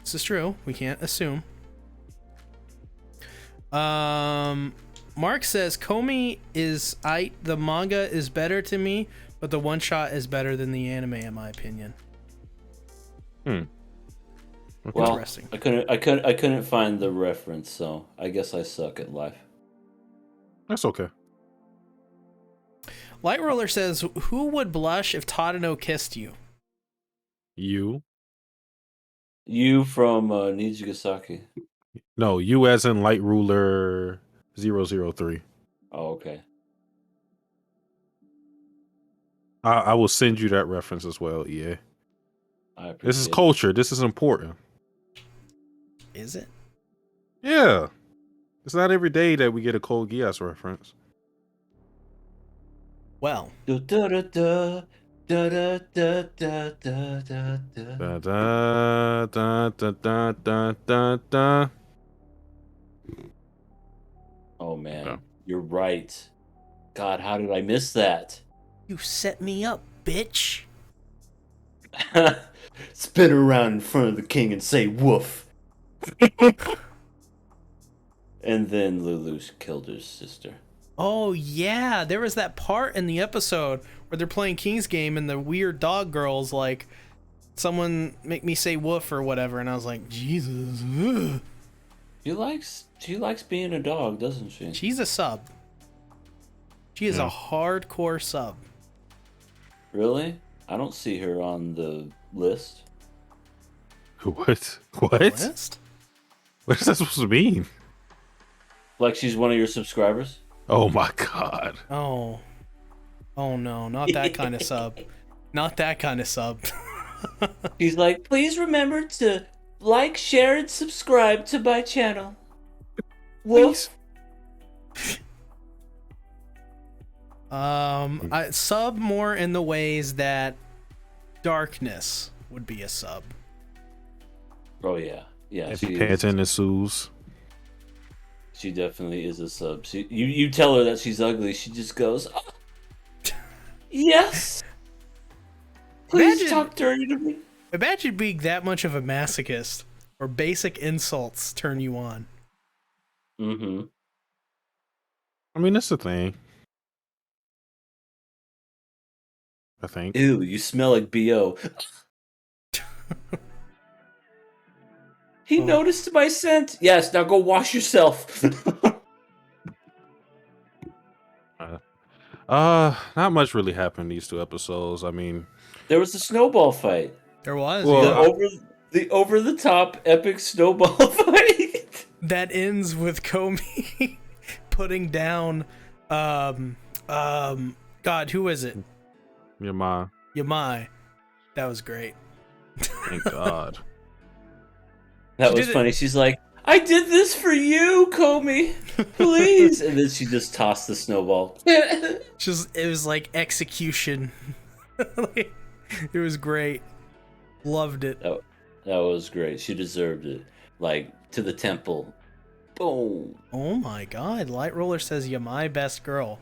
This is true. We can't assume. Mark says, Komi is the manga is better to me, but the one shot is better than the anime in my opinion. Okay. Well, Interesting. I couldn't find the reference, so I guess I suck at life. That's okay. Light Roller says, who would blush if Tadano kissed you? You? You from Nijigasaki. No, you as in Light Ruler 003. Oh, okay. I will send you that reference as well, EA. This is it. culture. This is important. Is it? Yeah. It's not every day that we get a Code Geass reference. Well. Da, da, da, da, da, da, da, da, da, da. Da, da, da, da, da, da, da. Oh man, Yeah. You're right. God, how did I miss that? You set me up, bitch. Spin around in front of the king and say woof. And then Lelouch killed his sister. Oh yeah, there was that part in the episode where they're playing King's game and the weird dog girl's like, someone make me say woof or whatever, and I was like, Jesus. Ugh. She likes being a dog, doesn't she? She's a sub. She is a hardcore sub. Really? I don't see her on the list. What? List? What is that supposed to mean? Like she's one of your subscribers? Oh my god. Oh no, not that kind of sub. Not that kind of sub. She's like, please remember to like, share, and subscribe to my channel. Wolf. I sub more in the ways that Darkness would be a sub. Oh yeah, yeah. If he Panton and Sue's. She definitely is a sub. You tell her that she's ugly, she just goes, oh, yes. Please talk dirty to me. Imagine being that much of a masochist, or basic insults turn you on. Mm-hmm. I mean, that's the thing. I think. Ew, you smell like BO. He noticed my scent. Yes, now go wash yourself. Not much really happened these 2 episodes. I mean, there was a snowball fight. There was. Well, The over the top epic snowball fight. That ends with Komi putting down God, who is it? Yamai. That was great. Thank God. That was funny. She's like, I did this for you, Komi. Please. And then she just tossed the snowball. It was like execution. It was great. Loved it. That was great. She deserved it. Like, to the temple. Boom. Oh my God. Light Roller says you're my best girl.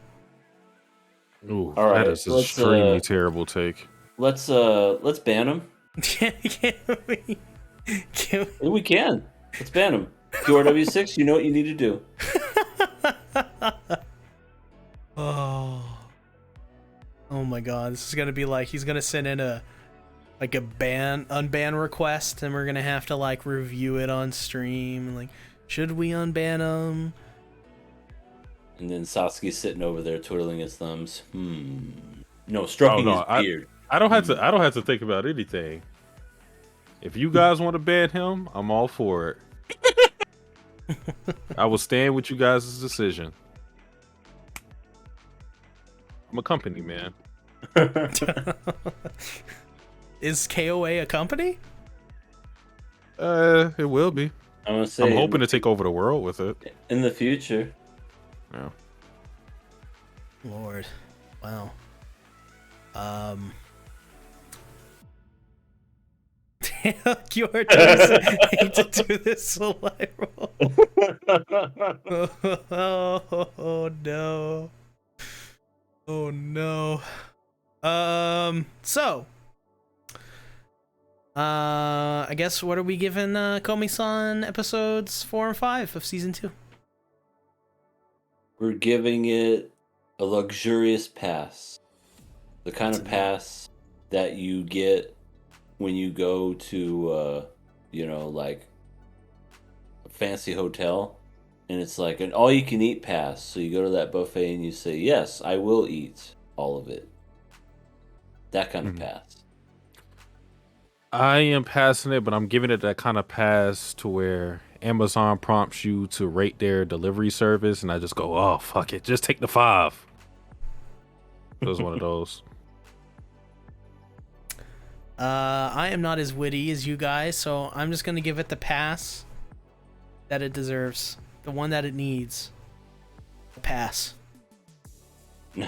Ooh, all right, that is an extremely terrible take. Let's ban him. We can. Let's ban him. QRW6, you know what you need to do. Oh my God. This is gonna be like he's gonna send in a unban request, and we're gonna have to like review it on stream. Like, should we unban him? And then Sasuke's sitting over there twiddling his thumbs. No, stroking his beard. I don't have to think about anything. If you guys want to ban him, I'm all for it. I will stand with you guys' decision. I'm a company man. Is KOA a company? It will be. I'm hoping to take over the world with it. In the future. Yeah. Lord. Wow. Your hate to do this so live roll. Oh no. Oh no. So I guess what are we giving Komi-san episodes 4 and 5 of season 2? We're giving it a luxurious pass. The kind of pass that you get when you go to, like a fancy hotel, and it's like an all-you-can-eat pass. So you go to that buffet and you say, yes, I will eat all of it. That kind of pass. I am passing it, but I'm giving it that kind of pass to where Amazon prompts you to rate their delivery service, and I just go, oh, fuck it. Just take the 5. It was one of those. I am not as witty as you guys, so I'm just gonna give it the pass that it deserves, the one that it needs. The pass.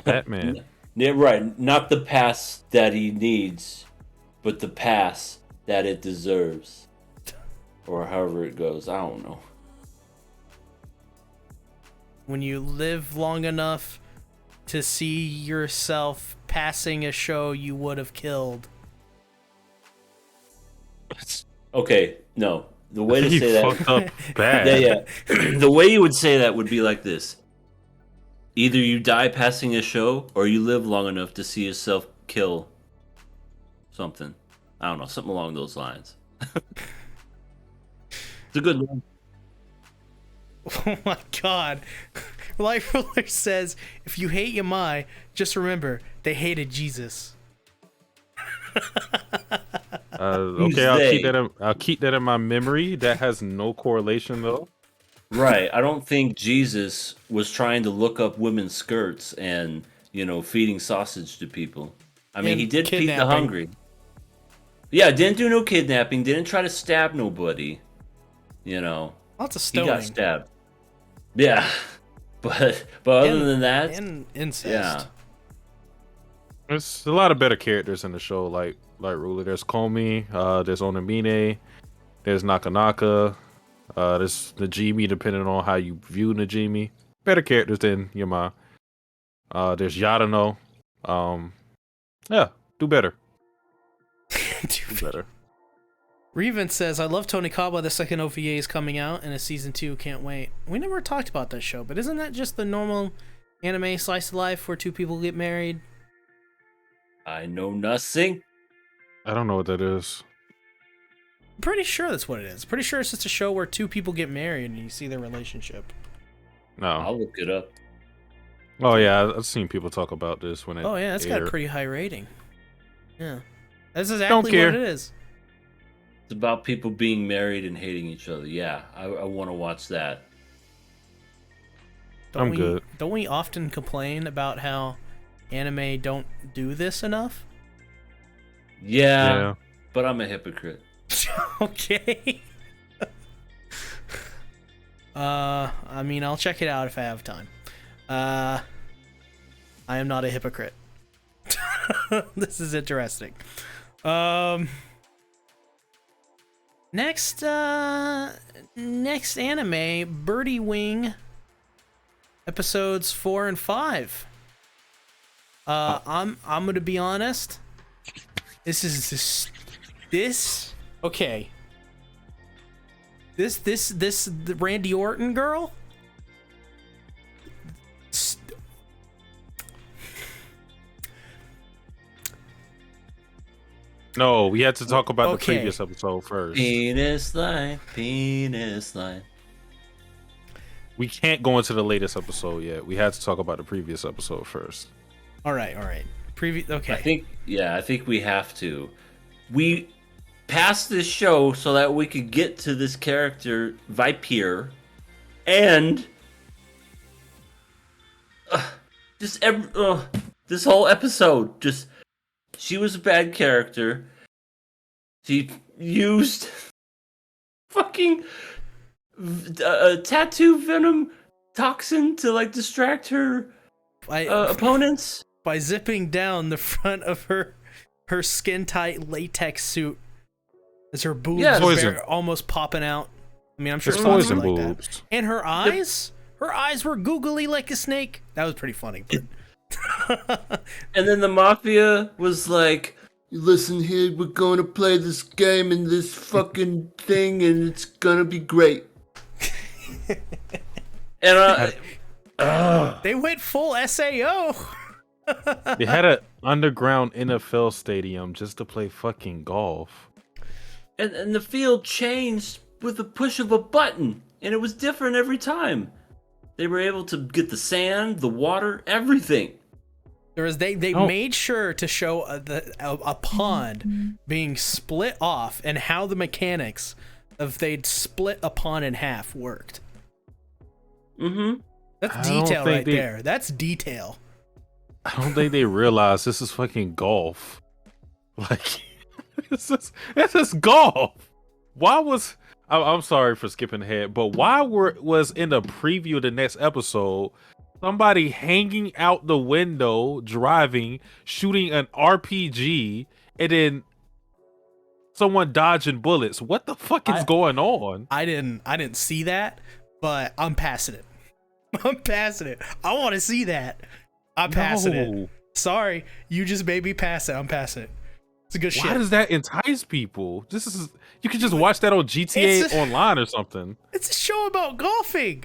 Batman. Yeah, right. Not the pass that he needs, but the pass that it deserves, or however it goes. I don't know. When you live long enough to see yourself passing a show you would have killed. Okay, no. The way to say fucked that, up bad. yeah. The way you would say that would be like this: Either you die passing a show, or you live long enough to see yourself kill something. I don't know, something along those lines. It's a good one. Oh my god. Life Ruler says, if you hate Yamai, just remember, they hated Jesus. Okay, I'll keep that in my memory. That has no correlation though. Right. I don't think Jesus was trying to look up women's skirts and, feeding sausage to people. I mean, And he did feed the kidnapping. hungry. Yeah, didn't do no kidnapping, didn't try to stab nobody. Lots of He stoning. got stabbed. Yeah. But other than that, And incest. yeah. There's a lot of better characters in the show, like Ruler. There's Komi, there's Onamine, there's Nakanaka, there's Najimi, depending on how you view Najimi. Better characters than Yama. There's Yadano. Yeah, do better. Do better. Reven says, I love Tony Kaba. The second OVA is coming out, and a season 2. Can't wait. We never talked about that show, but isn't that just the normal anime slice of life where two people get married? I know nothing. I don't know what that is. I'm pretty sure that's what it is. Pretty sure it's just a show where two people get married and you see their relationship. No. I'll look it up. Oh yeah, I've seen people talk about this when it. Oh yeah, that's got a aired. pretty high rating. Yeah. That's exactly care. what it is. It's about people being married and hating each other. Yeah, I want to watch that. I'm good. Don't we often complain about how anime don't do this enough? Yeah, but I'm a hypocrite. Okay. I mean, I'll check it out if I have time. I am not a hypocrite. This is interesting. Next anime, Birdie Wing, episodes 4 and 5. I'm gonna be honest. Okay. The Randy Orton girl. No, we had to talk about the Okay. previous episode first. Penis line, penis line. We can't go into the latest episode yet. We had to talk about the previous episode first. All right. Okay. I think we have to. We passed this show so that we could get to this character, Viper, and this whole episode, she was a bad character. She used fucking tattoo venom toxin to distract her opponents. By zipping down the front of her skin tight latex suit as her boobs Yeah, poison. almost popping out. I mean, I'm sure It's it's not poison like that. boobs. And her eyes were googly like a snake. That was pretty funny. But And then the mafia was like, listen here, we're going to play this game and this fucking thing and it's gonna be great. And they went full SAO. They had an underground NFL stadium just to play fucking golf. and the field changed with the push of a button, and it was different every time. They were able to get the sand, the water, everything. They made sure to show a pond being split off and how the mechanics of they'd split a pond in half worked. Mm-hmm. That's I don't detail think right there. That's detail. I don't think they realize this is fucking golf. Like, this is golf. Why was I'm sorry for skipping ahead, but why was in the preview of the next episode somebody hanging out the window, driving, shooting an RPG, and then someone dodging bullets? What the fuck is going on? I didn't see that, but I'm passing it. I'm passing it. I want to see that. I'm passing it. No. Sorry, you just made me pass it. I'm passing it. It's a good shit. Why does that entice people? You can just watch that on GTA Online or something. It's a show about golfing,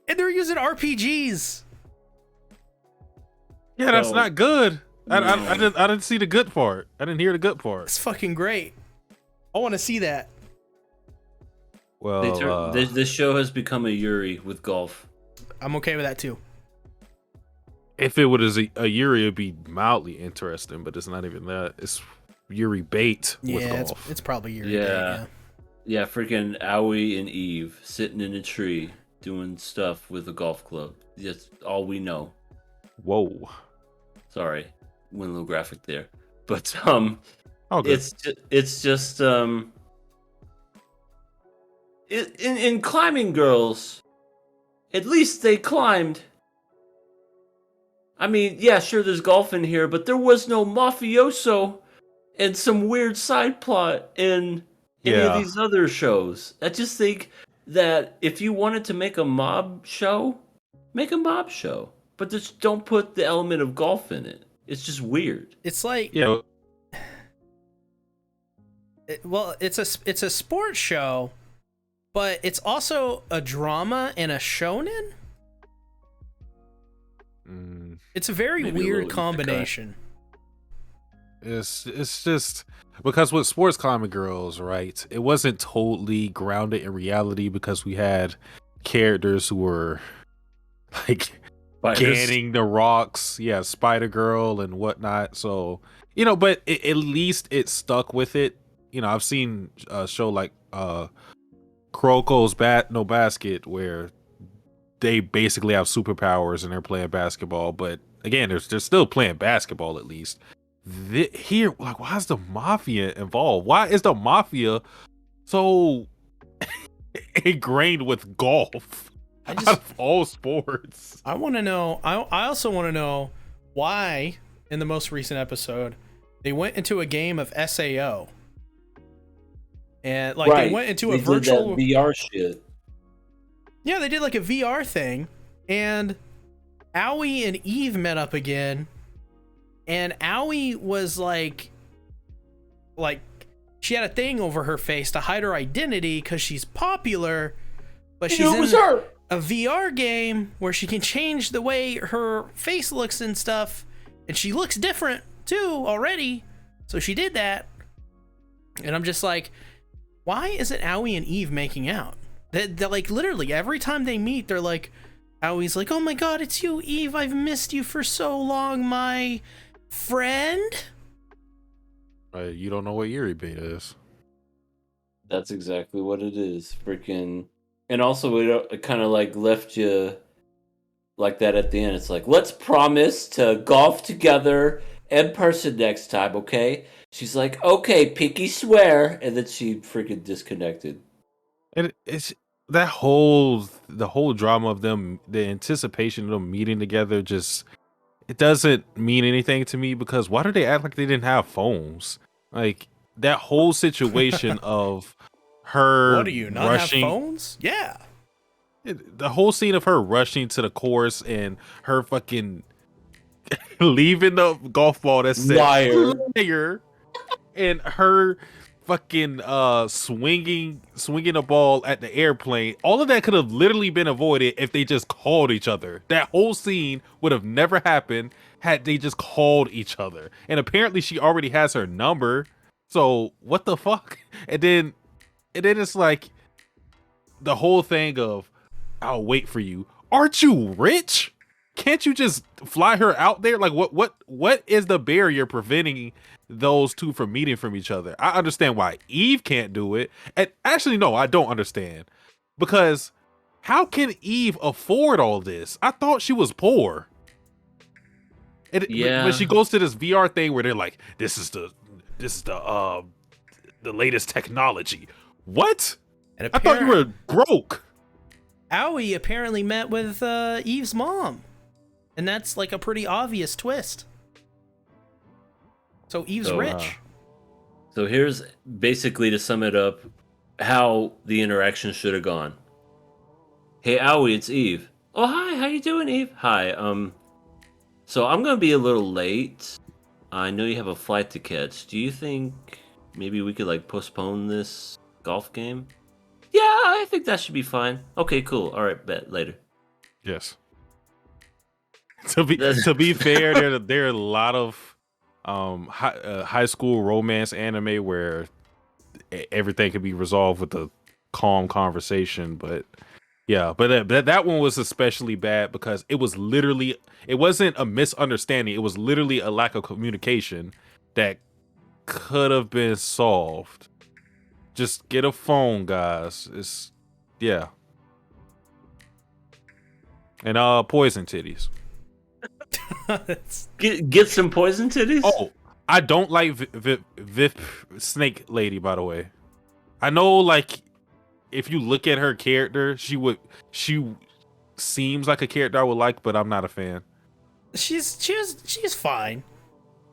and they're using RPGs. Yeah, that's So- not good. I No. didn't see the good part. I didn't hear the good part. It's fucking great. I want to see that. Well, This show has become a Yuri with golf. I'm okay with that too. if it was a Yuri, it'd be mildly interesting, but it's not even that. It's Yuri bait with Yeah, golf. it's probably your Yeah. day, Yeah, freaking Aoi and Eve sitting in a tree doing stuff with a golf club. That's all we know. Whoa. Sorry, went a little graphic there, but Oh, good. it's just in climbing girls, at least they climbed. I mean, yeah, sure, there's golf in here, but there was no mafioso and some weird side plot in any of Yeah. these other shows. I just think that if you wanted to make a mob show, make a mob show, but just don't put the element of golf in it. It's just weird. It's like, Yeah. it's a sports show, but it's also a drama and a shonen. It's a very Maybe a weird little combination. It's just because with sports climbing girls, right? It wasn't totally grounded in reality because we had characters who were like scanning the rocks, yeah, Spider Girl and whatnot. So but at least it stuck with it. I've seen a show like Kuroko's No Basket where they basically have superpowers and they're playing basketball, but again, they're still playing basketball at least. Here, like, why is the mafia involved? Why is the mafia so ingrained with golf out of all sports? I want to know. I also want to know why in the most recent episode they went into a game of SAO, and like they went into a virtual did that VR shit. Yeah, they did like a VR thing, and Aoi and Eve met up again, and Aoi was like she had a thing over her face to hide her identity because she's popular, but she's in a VR game where she can change the way her face looks and stuff, and she looks different too already, so she did that, and I'm just like, why isn't Aoi and Eve making out? They're like, literally every time they meet, they're like, Aoi's like, oh my god, it's you, Eve, I've missed you for so long, my friend. You don't know what Yuri bait is. That's exactly what it is. Freaking. And also, it kind of like left you like that at the end. It's like, let's promise to golf together in person next time, okay? She's like, okay, pinky swear. And then she freaking disconnected. And it's the whole drama of them, the anticipation of them meeting together, just it doesn't mean anything to me because why do they act like they didn't have phones? Like that whole situation of her What do you not rushing, have phones? Yeah. the whole scene of her rushing to the course and her fucking leaving the golf ball that said liar, and her fucking swinging a ball at the airplane. All of that could have literally been avoided if they just called each other. That whole scene would have never happened had they just called each other. And apparently she already has her number. So what the fuck? And then it's like the whole thing of I'll wait for you. Aren't you rich? Can't you just fly her out there? Like what is the barrier preventing those two from meeting from each other? I understand why Eve can't do it. And actually, no, I don't understand. Because how can Eve afford all this? I thought she was poor. When she goes to this VR thing where they're like, this is the latest technology. What? And I thought you were broke. Aoi apparently met with Eve's mom. And that's like a pretty obvious twist. So Eve's rich. So here's basically, to sum it up, how the interaction should have gone. Hey, Aoi, it's Eve. Oh, hi, how you doing, Eve? Hi, so I'm gonna be a little late. I know you have a flight to catch. Do you think maybe we could like postpone this golf game? Yeah, I think that should be fine. Okay, cool. All right, bet later. Yes. To be fair, there are a lot of high school romance anime where everything can be resolved with a calm conversation, but yeah, but that one was especially bad because it wasn't a misunderstanding, it was literally a lack of communication that could have been solved. Just get a phone, guys. It's yeah. And poison titties. Get some poison titties. Oh, I don't like Vip Snake Lady, by the way. I know, like, if you look at her character, she seems like a character I would like, but I'm not a fan. She's fine.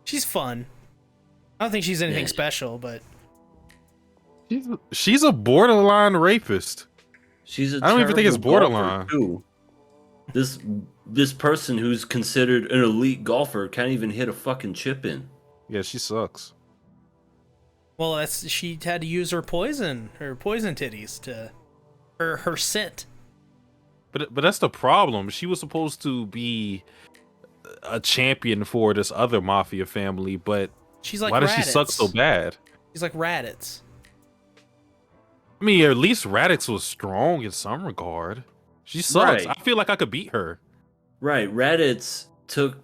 She's fun. I don't think she's anything special, but she's a borderline rapist. She's a I don't even think it's terrible borderline. golfer, too. This person who's considered an elite golfer can't even hit a fucking chip in. Yeah, she sucks. well, she had to use her poison titties to her scent. But that's the problem. She was supposed to be a champion for this other mafia family, but She's like why does Raditz. she suck so bad? She's like Raditz. I mean, at least Raditz was strong in some regard. She sucks. Right. I feel like I could beat her. Right, Raditz took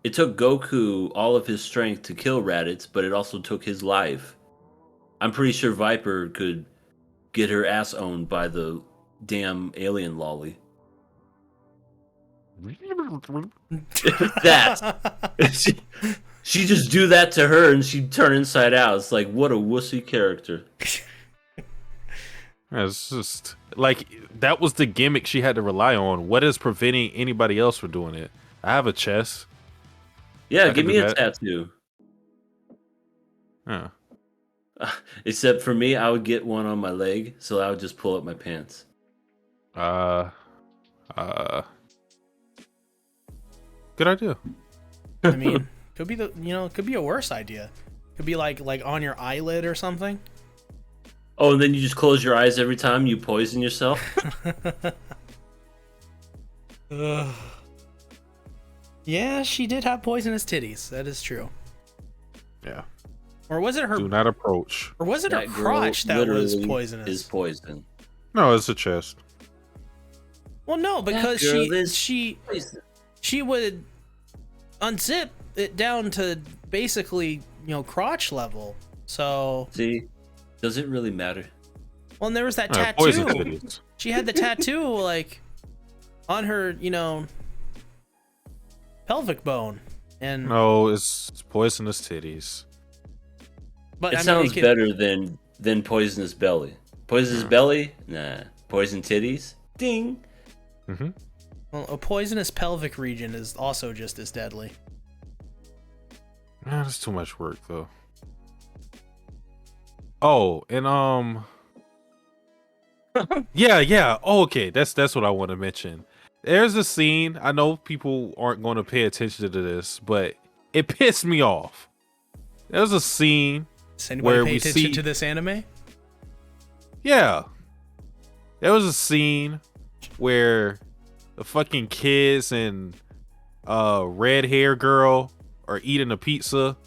it took Goku all of his strength to kill Raditz, but it also took his life. I'm pretty sure Viper could get her ass owned by the damn alien lolly. That she just do that to her and she'd turn inside out. It's like, what a wussy character. It's just like that was the gimmick she had to rely on. What is preventing anybody else from doing it? I have a chest. Yeah, I give can me do a that. tattoo. Huh. Except for me, I would get one on my leg, so I would just pull up my pants. Good idea. I mean, could be could be a worse idea. Could be like on your eyelid or something. Oh, and then you just close your eyes every time you poison yourself? Ugh. Yeah, she did have poisonous titties. That is true. Yeah. Or was it her? Do not approach. Or was it her That girl crotch that was literally poisonous? is poison. No, it's a chest. Well, no, because That girl is she poison. she would unzip it down to basically crotch level. So See? Does it really matter? well, and there was that Poison tattoo. titties. She had the tattoo like on her pelvic bone, and No, it's poisonous titties. but It I mean, sounds could- better than poisonous belly. Poisonous belly? Nah. Poison titties? Ding. Mm-hmm. Well, a poisonous pelvic region is also just as deadly. That's too much work though. Oh, and yeah. Oh, okay, that's what I want to mention. There's a scene. I know people aren't going to pay attention to this, but it pissed me off. There's a scene. Does anybody Where pay we attention see- to this anime? Yeah, there was a scene where the fucking kids and red hair girl are eating a pizza,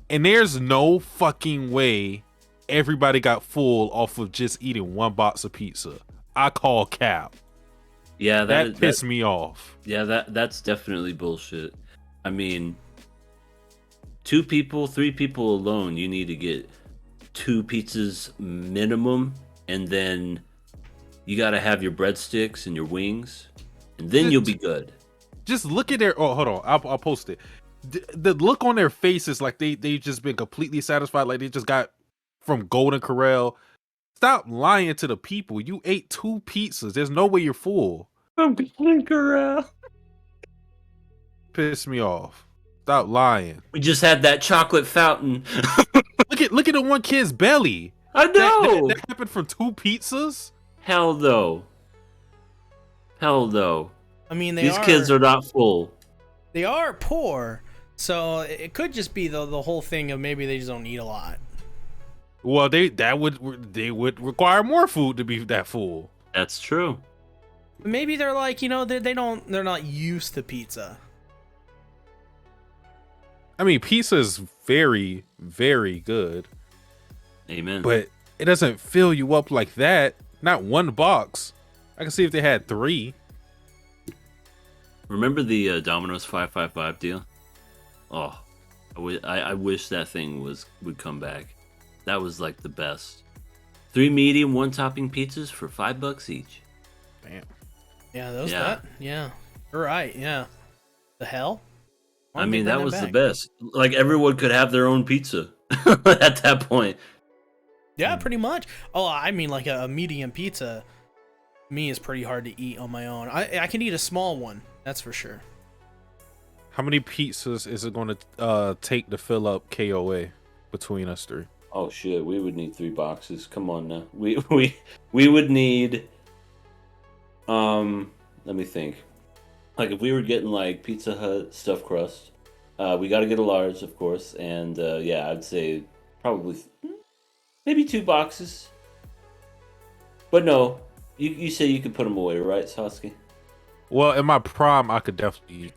and there's no fucking way everybody got full off of just eating one box of pizza. I call cap. Yeah, That pissed me off. Yeah, that's definitely bullshit. I mean, 2 people, 3 people alone, you need to get 2 pizzas minimum, and then you gotta have your breadsticks and your wings, and then you'll be good. Just look at their. Oh, hold on. I'll post it. The look on their faces, like they just been completely satisfied, like they just got from Golden Corral. Stop lying to the people. You ate 2 pizzas. There's no way you're full. I'm Golden Corral. Piss me off. Stop lying. We just had that chocolate fountain. Look at the one kid's belly. I know. That happened from 2 pizzas. Hell no. Hell no. I mean, These kids are not full. They are poor, so it could just be the whole thing of maybe they just don't eat a lot. Well, they would require more food to be that full. That's true. Maybe they're like, you know, they're not used to pizza. I mean, pizza is very, very good, Amen. but it doesn't fill you up like that. Not one box. I can see if they had 3. Remember the Domino's 555 deal? Oh, I wish that thing would come back. That was like the best. 3 medium, 1 topping pizzas for $5 each. Damn. Yeah, those Yeah. yeah. You're right, yeah. The hell? Why I don't they mean, bring that was the back? best. Like everyone could have their own pizza at that point. Yeah, pretty much. Oh, I mean, like a medium pizza, me is pretty hard to eat on my own. I can eat a small one, that's for sure. How many pizzas is it going to take to fill up KOA between us 3? Oh shit, we would need 3 boxes. Come on now. We would need let me think. Like if we were getting like Pizza Hut stuffed crust, we got to get a large, of course, and yeah, I'd say probably maybe 2 boxes. But no, you say you could put them away, right, Sasuke? Well, in my prime, I could definitely eat.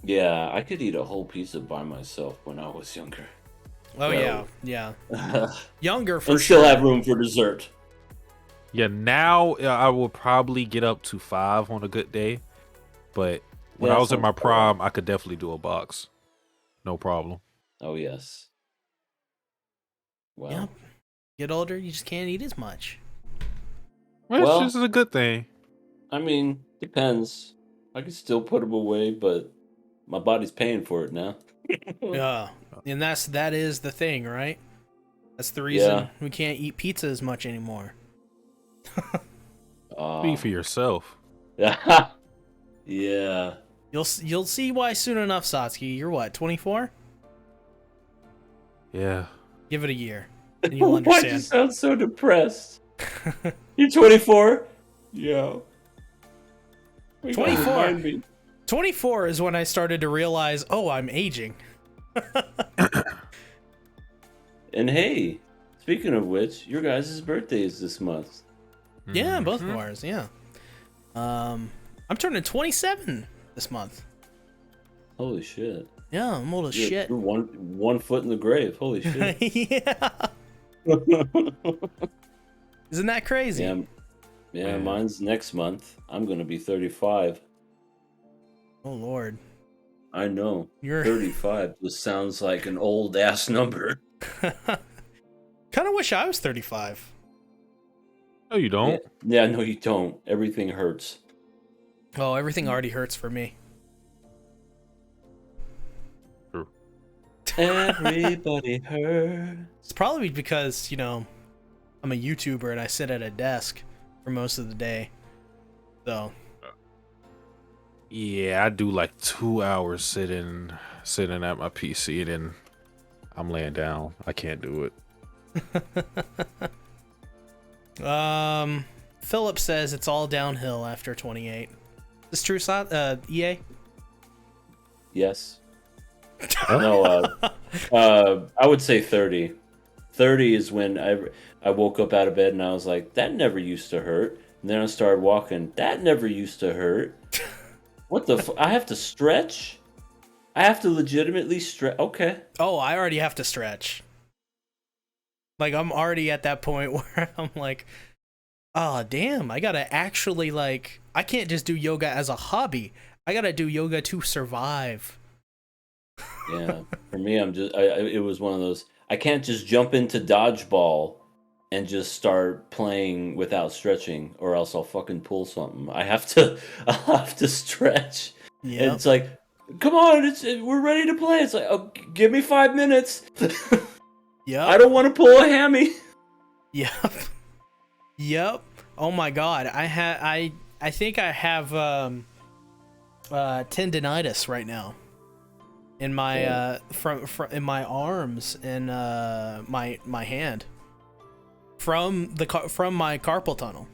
Yeah, I could eat a whole pizza by myself when I was younger. Oh, Well. yeah. And Younger for still sure. have room for dessert. Yeah, now I will probably get up to 5 on a good day. But when Yeah, I was in sounds my about prime, I could definitely do a box. No problem. Oh yes. Wow. Yep. Get older, you just can't eat as much. Well- It's just a good thing. I mean, depends. I could still put them away, but my body's paying for it now. Yeah. And that is the thing, right? That's the reason Yeah. we can't eat pizza as much anymore. Speak for yourself. Yeah. Yeah. You'll see why soon enough, Satsuki. You're what, 24? Yeah. Give it a year, and you'll Why'd you understand. sound so depressed? You're 24? Yeah. We gotta 24. remind me. 24 is when I started to realize, oh, I'm aging. And hey, speaking of which, your guys' birthday is this month. Yeah, both of ours. Yeah. I'm turning 27 this month. Holy shit. Yeah, I'm old as shit. You're one foot in the grave. Holy shit. Yeah. Isn't that crazy? Yeah, mine's next month. I'm gonna be 35. Oh Lord. I know. You're 35 just sounds like an old ass number. kind of wish I was 35. No, you don't. Yeah, no, you don't. Everything hurts. Oh, everything already hurts for me. True. Everybody hurts. It's probably because, I'm a YouTuber and I sit at a desk for most of the day. So, Yeah, I do like 2 hours sitting at my PC, and then I'm laying down. I can't do it. Philip says it's all downhill after 28. Is this true, EA? Yes. No, I would say 30. 30 is when I woke up out of bed and I was like, that never used to hurt. And then I started walking. That never used to hurt. What the I have to stretch? I have to legitimately stretch. Okay. Oh, I already have to stretch. Like, I'm already at that point where I'm like, oh, damn, I gotta actually, I can't just do yoga as a hobby. I gotta do yoga to survive. Yeah. For me, it was one of those, I can't just jump into dodgeball and just start playing without stretching, or else I'll fucking pull something. I'll have to stretch. Yeah. And it's like, come on, we're ready to play. It's like, oh, give me 5 minutes. Yep. I don't want to pull a hammy. Yep. Yep. Oh my god. I think I have tendinitis right now. In my from in my arms and my hand. From my carpal tunnel.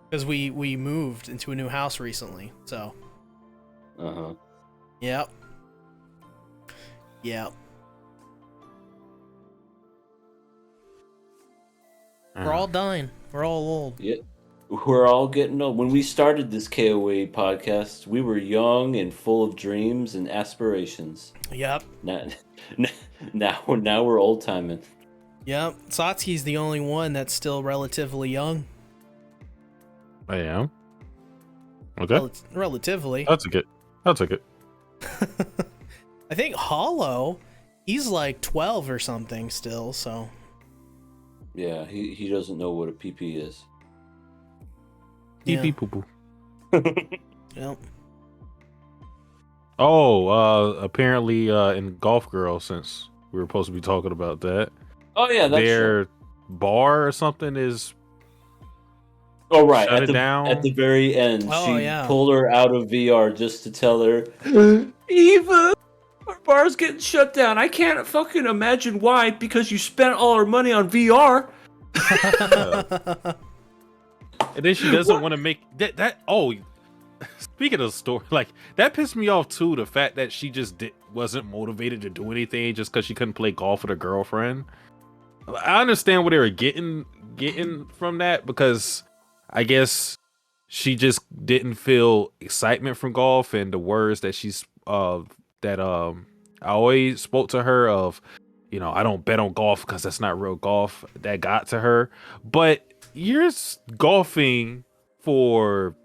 Because we moved into a new house recently. So. Uh-huh. Yep. Yep. We're all dying. We're all old. Yeah. We're all getting old. When we started this KOA podcast, we were young and full of dreams and aspirations. Yep. Now, now we're old timing. Yep. Satsuki's the only one that's still relatively young. I am. Okay. Relatively. I'll take it. I'll take it. I think Hollow, he's like 12 or something still, so. Yeah, he doesn't know what a PP is. Pee pee Yeah. poo poo. Yep. Apparently in Golf Girl, since we were supposed to be talking about that, Oh yeah, that's their bar or something is oh right shut at it the down. at the very end. Oh, She yeah. pulled her out of VR just to tell her, Eva, our bar's getting shut down. I can't fucking imagine why, because you spent all our money on VR. And then she doesn't want to make that. Oh, speaking of the story, like that pissed me off too. The fact that she just wasn't motivated to do anything just because she couldn't play golf with her girlfriend. I understand what they were getting from that, because I guess she just didn't feel excitement from golf, and the words that I always spoke to her of, I don't bet on golf because that's not real golf. That got to her. But you're golfing for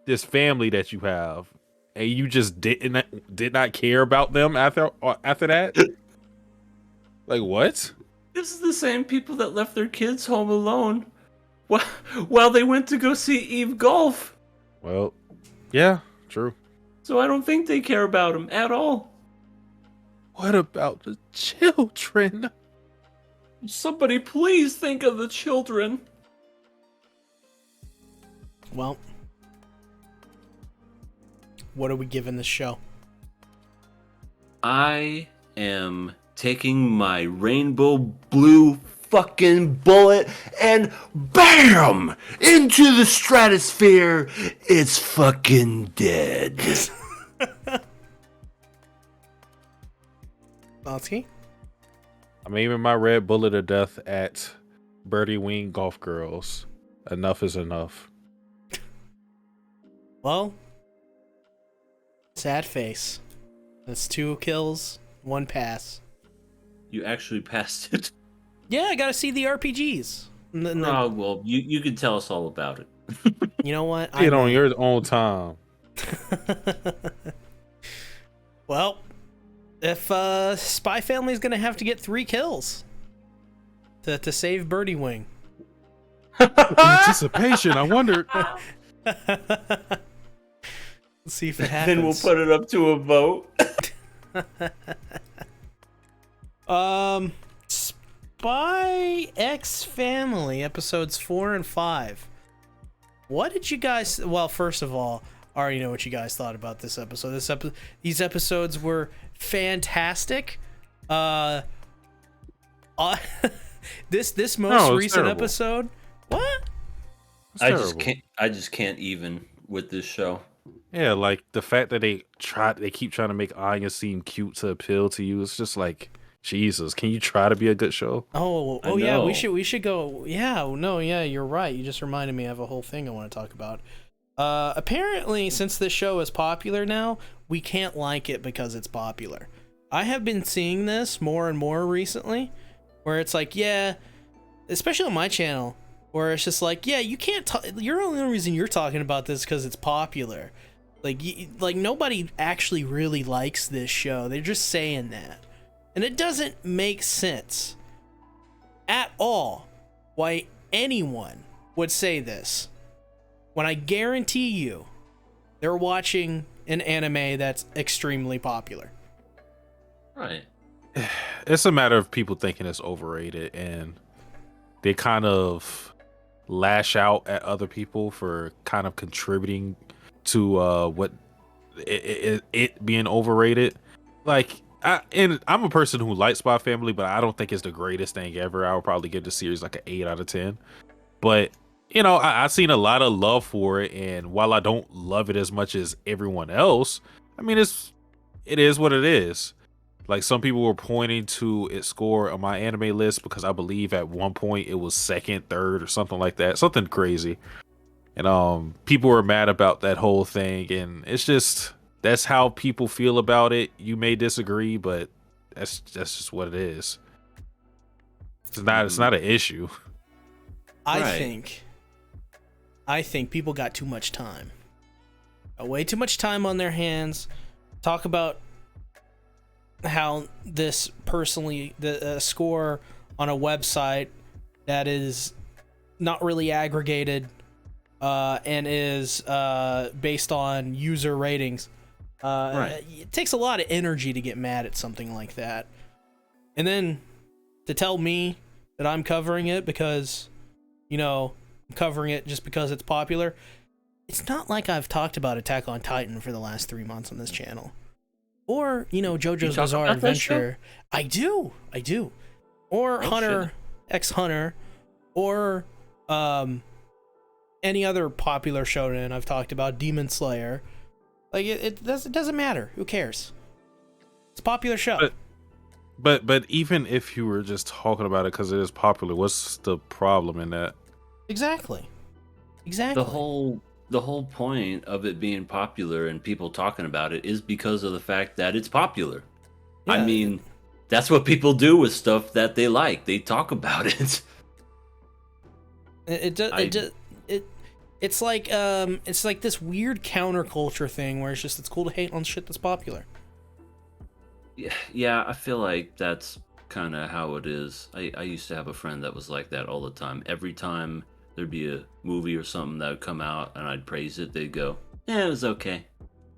this family that you have, and you just did not care about them after that. Like, what? This is the same people that left their kids home alone while they went to go see Eve golf. Well, yeah, true. So I don't think they care about him at all. What about the children? Somebody please think of the children. Well, what are we giving this show? I am taking my rainbow blue fucking bullet and BAM! Into the stratosphere. It's fucking dead. Satsuki? I'm aiming my red bullet of death at Birdie Wing Golf Girls. Enough is enough. Well, sad face. That's 2 kills, 1 pass. You actually passed it. Yeah, I gotta see the RPGs. Oh, well, you can tell us all about it. You know what? Get on your own time. Well, if Spy Family's gonna have to get 3 kills to save Birdie Wing. Anticipation. I wondered. Let's see if it happens. Then we'll put it up to a vote. Spy X Family episodes 4 and 5. What did you guys? Well, first of all, I already know what you guys thought about this episode. These episodes were fantastic. This most recent terrible. episode. What? It's I terrible. just can't even with this show. Yeah, like the fact that they keep trying to make Anya seem cute to appeal to you. It's just like, Jesus, can you try to be a good show? Oh yeah, know. we should go. Yeah, no, yeah, you're right. You just reminded me of a whole thing I want to talk about. Apparently, since this show is popular now, we can't like it because it's popular. I have been seeing this more and more recently, where it's like, yeah, especially on my channel, where it's just like, yeah, you can't talk. You're only reason you're talking about this because it's popular. Like nobody actually really likes this show. They're just saying that. And it doesn't make sense at all why anyone would say this when I guarantee you they're watching an anime that's extremely popular. Right. It's a matter of people thinking it's overrated, and they kind of lash out at other people for kind of contributing to what it being overrated. Like, I'm a person who likes Spy Family, but I don't think it's the greatest thing ever. I would probably give the series like an 8 out of 10. But I've seen a lot of love for it, and while I don't love it as much as everyone else, I mean, it is what it is. Like, some people were pointing to its score on my anime list because I believe at one point it was second, third, or something like that, something crazy. And people were mad about that whole thing, and it's just that's how people feel about it. You may disagree, but that's just what it is. It's not an issue. I Right. think people got too much time. Way too much time on their hands. Talk about how this personally the score on a website that is not really aggregated and is based on user ratings. Right. It takes a lot of energy to get mad at something like that. And then to tell me that I'm covering it because, I'm covering it just because it's popular. It's not like I've talked about Attack on Titan for the last 3 months on this channel. Or, JoJo's talk Bizarre about that show? Adventure. I do. Or Oh, Hunter x Hunter. Or any other popular shonen I've talked about, Demon Slayer. Like it doesn't matter. Who cares? It's a popular show. But even if you were just talking about it because it is popular, what's the problem in that? Exactly. The whole point of it being popular and people talking about it is because of the fact that it's popular. I Yeah. mean, that's what people do with stuff that they like. They talk about it. It's like this weird counterculture thing where it's cool to hate on shit that's popular. Yeah, I feel like that's kind of how it is. I used to have a friend that was like that all the time. Every time there'd be a movie or something that would come out and I'd praise it, they'd go, "Yeah, it was okay.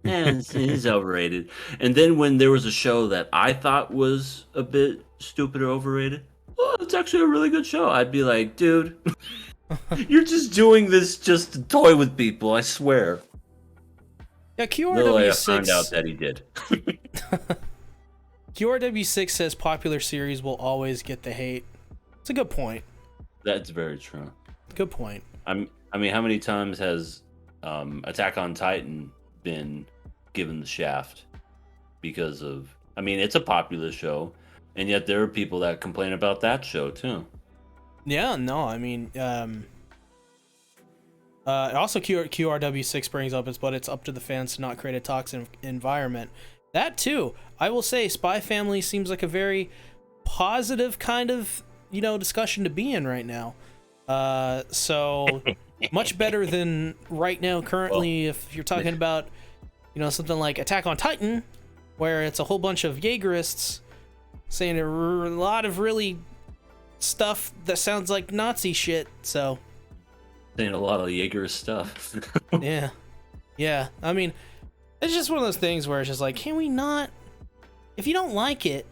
Yeah, it's overrated." And then when there was a show that I thought was a bit stupid or overrated, "Oh, it's actually a really good show," I'd be like, "Dude, you're just doing this just to toy with people, I swear." Yeah, Little I found out QRW6 that he did. QRW6 says popular series will always get the hate. It's a good point. That's very true. Good point. I mean, how many times has Attack on Titan been given the shaft because of? I mean, it's a popular show, and yet there are people that complain about that show too. Yeah, no, I mean, also QRW6 brings up but it's up to the fans to not create a toxic environment. That too, I will say, Spy Family seems like a very positive kind of discussion to be in right now. So much better than right now currently. If you're talking about something like Attack on Titan, where it's a whole bunch of Jaegerists saying a lot of really stuff that sounds like Nazi shit. So Saying a lot of Jaeger stuff. yeah. I mean, it's just one of those things where it's just like, can we not? If you don't like it,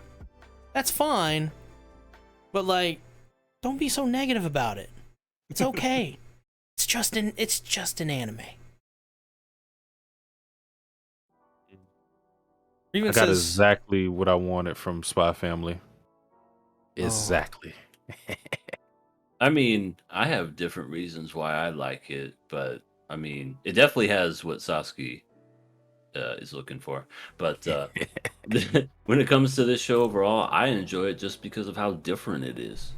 that's fine. But like, don't be so negative about it. It's okay. It's just an anime. Even I got says, exactly what I wanted from Spy Family. Exactly. I mean, I have different reasons why I like it, but I mean, it definitely has what Sasuke is looking for. But when it comes to this show overall, I enjoy it just because of how different it is.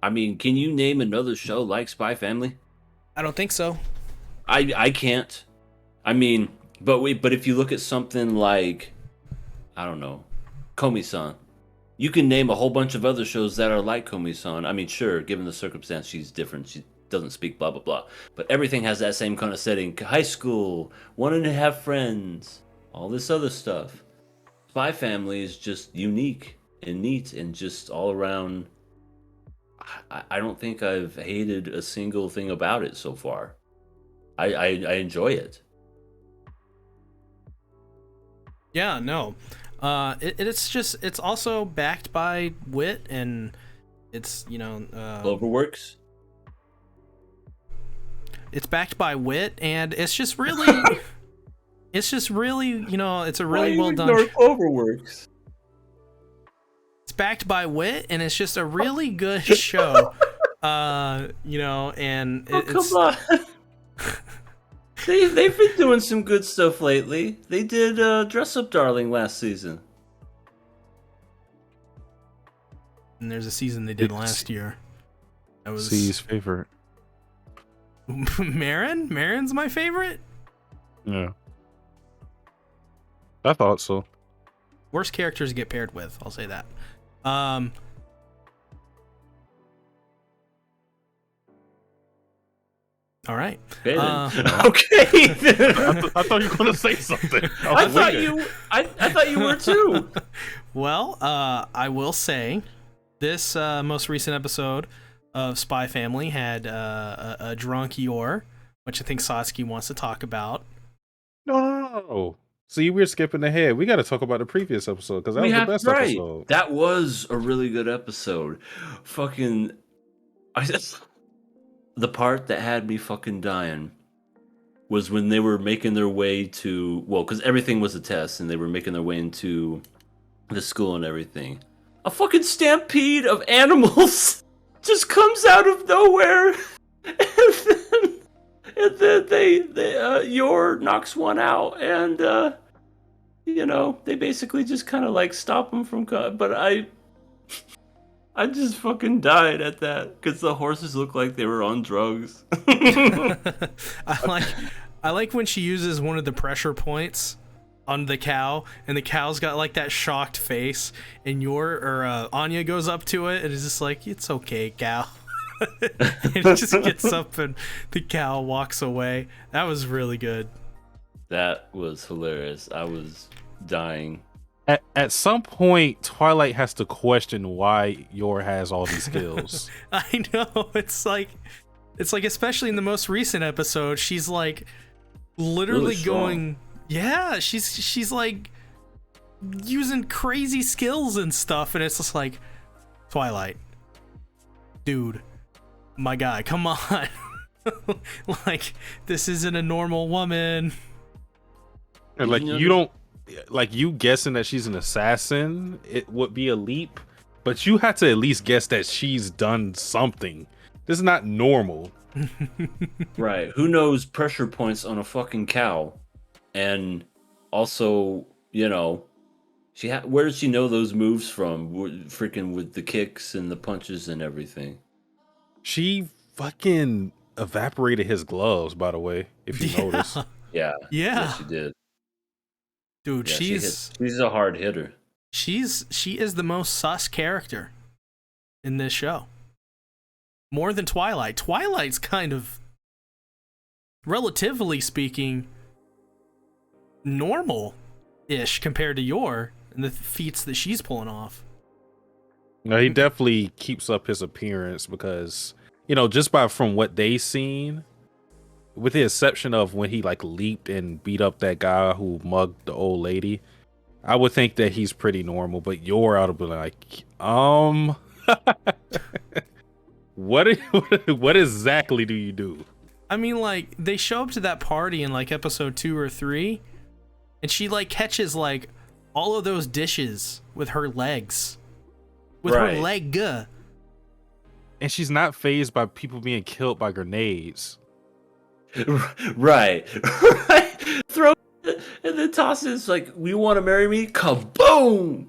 I mean, can you name another show like Spy Family? I don't think so. I can't. I mean, but if you look at something like, I don't know, Komi-San, you can name a whole bunch of other shows that are like Komi-San. I mean, sure, given the circumstance, she's different. She doesn't speak blah blah blah, but everything has that same kind of setting. High school, wanting to have friends, all this other stuff. Spy Family is just unique and neat and just all around. I don't think I've hated a single thing about it so far. I enjoy it. Yeah, no. It's also backed by wit, and it's Cloverworks. it's backed by wit, and it's just really it's a really well done. Cloverworks. It's backed by wit, and it's just a really good show. And it's Come on. They've been doing some good stuff lately. They did Dress Up Darling last season. and there's a season they did last year. That was C's favorite. Marin's my favorite. Yeah. I thought so. Worst characters to get paired with, I'll say that. All right. Okay. Okay. I thought you were gonna say something. I thought you were too. Well, I will say this most recent episode of Spy Family had a drunk Yor, which I think Satsuki wants to talk about. No. See, we're skipping ahead. We got to talk about the previous episode because that was the best episode. That was a really good episode. Fucking, the part that had me fucking dying was when they were making their way to, well, because everything was a test and they were making their way into the school and everything. A fucking stampede of animals just comes out of nowhere, and then they Yor knocks one out, and they basically just kind of like stop him from. But I just fucking died at that because the horses looked like they were on drugs. I like when she uses one of the pressure points on the cow, and the cow's got like that shocked face, and Anya goes up to it and is just like, "It's okay, cow." And it just gets up and the cow walks away. That was really good. That was hilarious. I was dying. At some point, Twilight has to question why Yor has all these skills. I know. It's like especially in the most recent episode, she's like literally Really going, yeah, she's like using crazy skills and stuff, and it's just like, Twilight, dude, my guy, come on. Like, this isn't a normal woman. And like, you don't, like, you guessing that she's an assassin, it would be a leap, but you had to at least guess that she's done something. This is not normal. Right. Who knows pressure points on a fucking cow? And also, where does she know those moves from? Freaking with the kicks and the punches and everything. She fucking evaporated his gloves, by the way, if you notice. Yeah. Yeah. Yes, she did. Dude, Yeah, she's a hard hitter. she is the most sus character in this show. More than Twilight. Twilight's kind of, relatively speaking, normal-ish compared to Yor and the feats that she's pulling off. No, he definitely keeps up his appearance because, just from what they seen, with the exception of when he like leaped and beat up that guy who mugged the old lady, I would think that he's pretty normal. But Yor out of be like, what exactly do you do? I mean, like, they show up to that party in like episode 2 or 3, and she like catches like all of those dishes with her legs. With her leg. And she's not fazed by people being killed by grenades. Right. Throw it and then toss it. It's like, "We want to marry me?" Kaboom!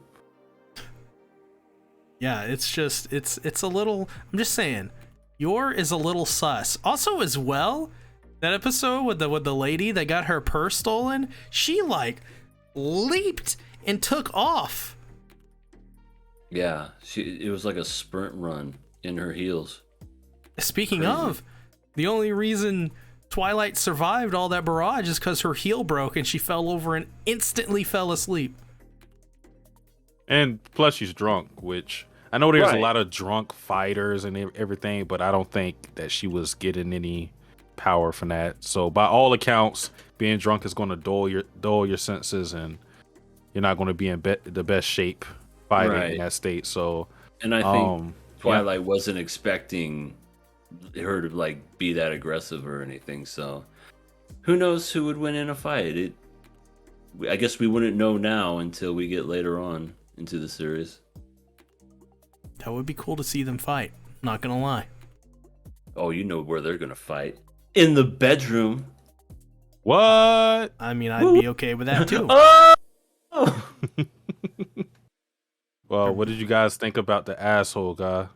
Yeah, it's just, it's a little, I'm just saying, Yor is a little sus. Also, as well, that episode with the lady that got her purse stolen, she like leaped and took off. Yeah, it was like a sprint run in her heels. Speaking Crazy. of, the only reason Twilight survived all that barrage is because her heel broke and she fell over and instantly fell asleep. And plus she's drunk, which I know there's a lot of drunk fighters and everything, but I don't think that she was getting any power from that. So by all accounts, being drunk is going to dull your senses, and you're not going to be in the best shape fighting in that state. So, and I think Twilight wasn't expecting her to like be that aggressive or anything. So, who knows who would win in a fight? I guess we wouldn't know now until we get later on into the series. That would be cool to see them fight. Not gonna lie. Oh, you know where they're gonna fight? In the bedroom. What? I mean, I'd be okay with that too. Well, what did you guys think about the asshole guy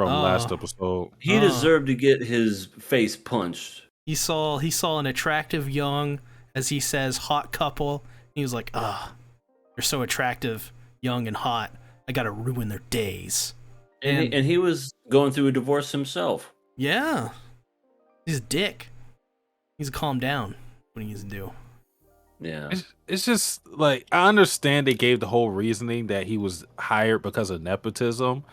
from last episode. He deserved to get his face punched. He saw an attractive young, as he says, hot couple. He was like, they're so attractive, young and hot. I gotta ruin their days. And he was going through a divorce himself. Yeah. He's a dick. He needs to calm down. What he needs to do. Yeah. It's just like, I understand they gave the whole reasoning that he was hired because of nepotism,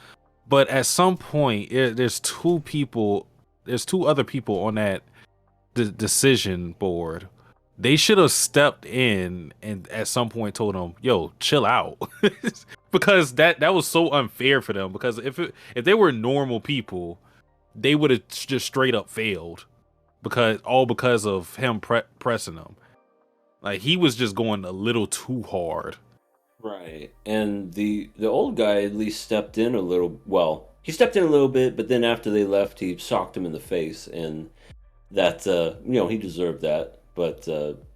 but at some point there's two other people on that decision board. They should have stepped in and at some point told him, yo, chill out. Because that was so unfair for them, because if they were normal people, they would have just straight up failed because of him pressing them. Like, he was just going a little too hard. Right. And the old guy at least stepped in a little. Well, he stepped in a little bit, but then after they left, he socked him in the face, and that he deserved that. But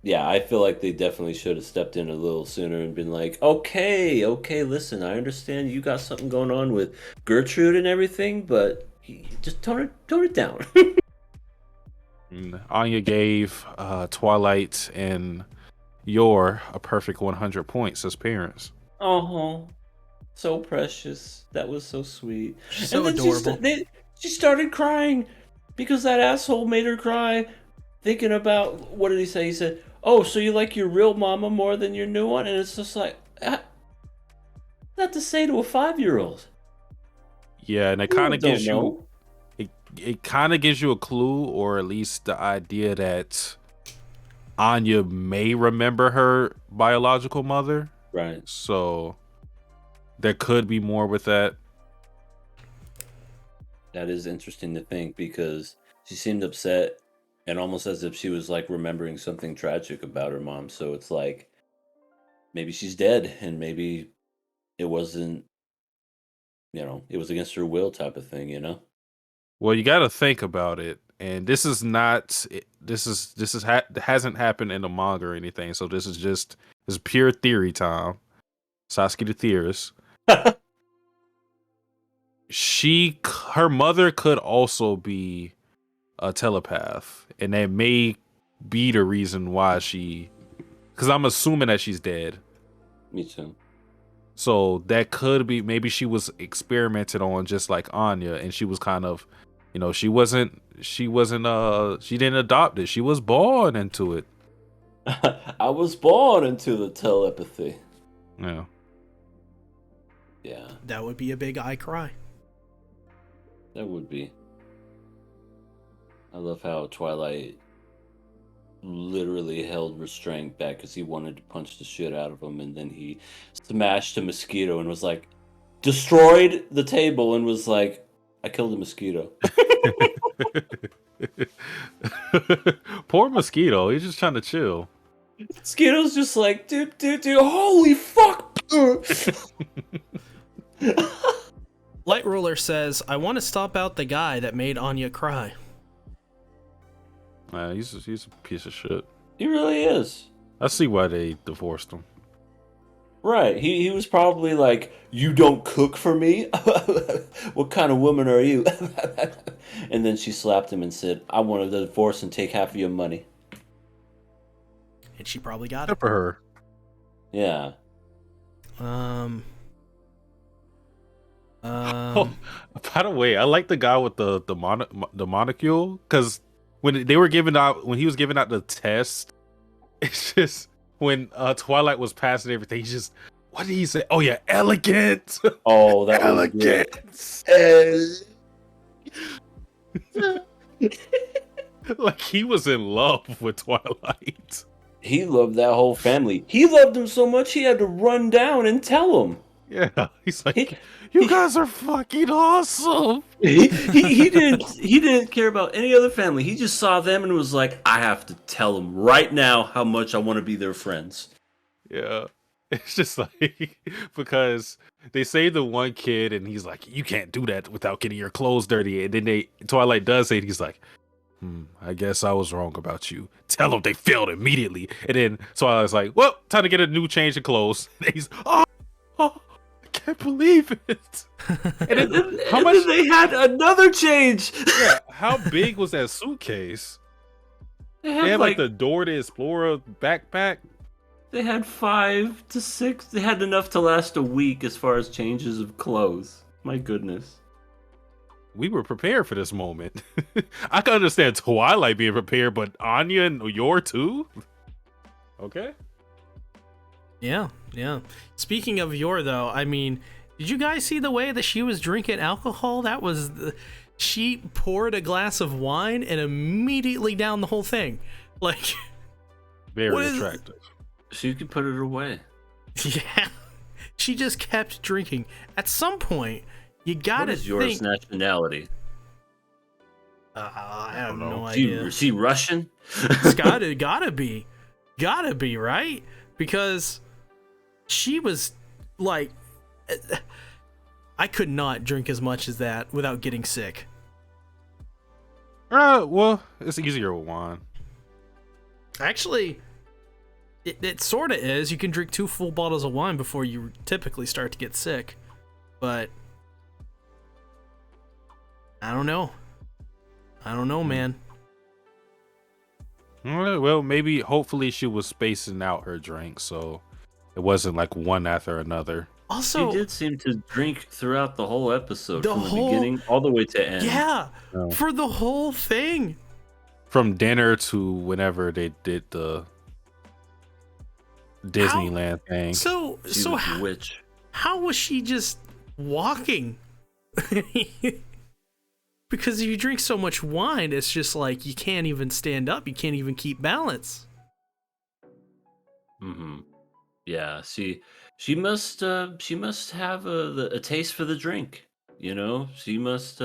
yeah, I feel like they definitely should have stepped in a little sooner and been like, okay, listen, I understand you got something going on with Gertrude and everything, but just tone it down. Anya gave Twilight and Yor a perfect 100 points as parents. Oh, so precious. That was so sweet. So and then adorable. She started crying because that asshole made her cry, thinking about, what did he say? He said, oh, so you like your real mama more than your new one? And it's just like, not to say to a 5-year-old. Yeah, and it kind of gives you... It kind of gives you a clue, or at least the idea that Anya may remember her biological mother. Right. So there could be more with that. That is interesting to think, because she seemed upset and almost as if she was like remembering something tragic about her mom. So it's like, maybe she's dead, and maybe it wasn't, it was against her will type of thing, Well, you got to think about it, and this hasn't happened in the manga or anything. So this is pure theory time. Sasuke the theorist. Her mother could also be a telepath, and that may be the reason why because I'm assuming that she's dead. Me too. So that could be, maybe she was experimented on just like Anya, and she was kind of, she didn't adopt it. She was born into it. I was born into the telepathy. Yeah. Yeah. That would be a big eye cry. That would be. I love how Twilight literally held restraint back because he wanted to punch the shit out of him, and then he smashed a mosquito and was like, destroyed the table and was like, I killed a mosquito. Poor mosquito. He's just trying to chill. Mosquito's just like, dude, holy fuck. Light Ruler says, I want to stomp out the guy that made Anya cry. He's a piece of shit. He really is. I see why they divorced him. Right. He was probably like, you don't cook for me? What kind of woman are you? And then she slapped him and said, I want a divorce and take half of your money. And she probably got Good it. for her. Yeah. Oh, by the way, I like the guy with the monocule, because when he was giving out the test, it's just when Twilight was passing everything, he's just, what did he say? Oh yeah, elegant. Oh, that elegant. Like he was in love with Twilight. He loved that whole family. He loved them so much he had to run down and tell them. Yeah, he's like, you guys are fucking awesome. He didn't care about any other family. He just saw them and was like, I have to tell them right now how much I want to be their friends. Yeah, it's just like, because they saved the one kid and he's like, you can't do that without getting your clothes dirty. And then Twilight does say, he's like, I guess I was wrong about you. Tell them they failed immediately. And then Twilight's like, well, time to get a new change of clothes. And he's, can't believe it. And then, How and much- then they had another change. Yeah, how big was that suitcase? They They had had like the Dora the Explorer backpack. they had 5 to 6. They had enough to last a week as far as changes of clothes. My goodness. We were prepared for this moment. I can understand Twilight being prepared, but Anya and Yor too? Okay. Yeah, yeah. Speaking of Yor, though, I mean, did you guys see the way that she was drinking alcohol? That was... She poured a glass of wine and immediately down the whole thing. Like... Very What is- attractive. She could put it away. Yeah. She just kept drinking. At some point, you gotta What is your think... nationality? I have know. no Is idea. she Russian? It's gotta be, right? Because she was like, I could not drink as much as that without getting sick. Well, it's easier with wine. Actually, it sort of is. You can drink 2 full bottles of wine before you typically start to get sick. But I don't know. Man. All right, well, maybe, hopefully, she was spacing out her drink, so it wasn't like one after another. Also, She did seem to drink throughout the whole episode, The from the whole- beginning all the way to end. yeah, Oh. for the whole thing. From dinner to whenever they did the Disneyland thing. So She was a witch. how was she just walking? Because if you drink so much wine, it's just like you can't even stand up. You can't even keep balance. Mm-hmm. Yeah, she must have a taste for the drink. You know, she must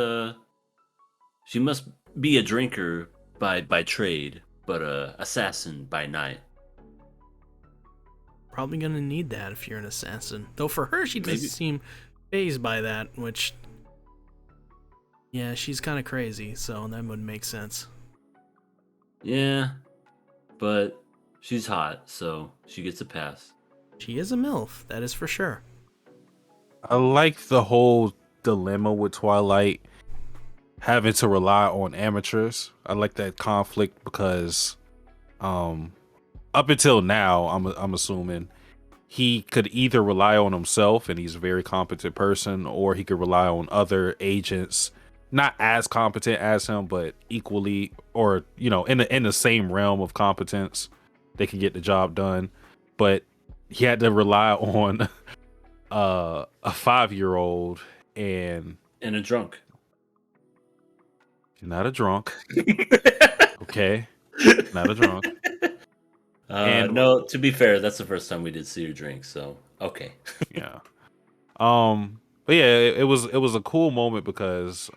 be a drinker by trade, but a assassin by night. Probably gonna need that if you're an assassin. Though for her, she doesn't Maybe. seem fazed by that, which... Yeah, she's kind of crazy, so that would make sense. Yeah, but she's hot, so she gets a pass. She is a MILF, that is for sure. I like the whole dilemma with Twilight having to rely on amateurs. I like that conflict because up until now, I'm assuming he could either rely on himself and he's a very competent person, or he could rely on other agents not as competent as him, but equally, or in the same realm of competence, they can get the job done. But he had to rely on a 5-year-old and And a drunk. not a drunk. Okay, not a drunk. And- No, to be fair, that's the first time we did see her drink, so okay. Yeah. But yeah, it was a cool moment because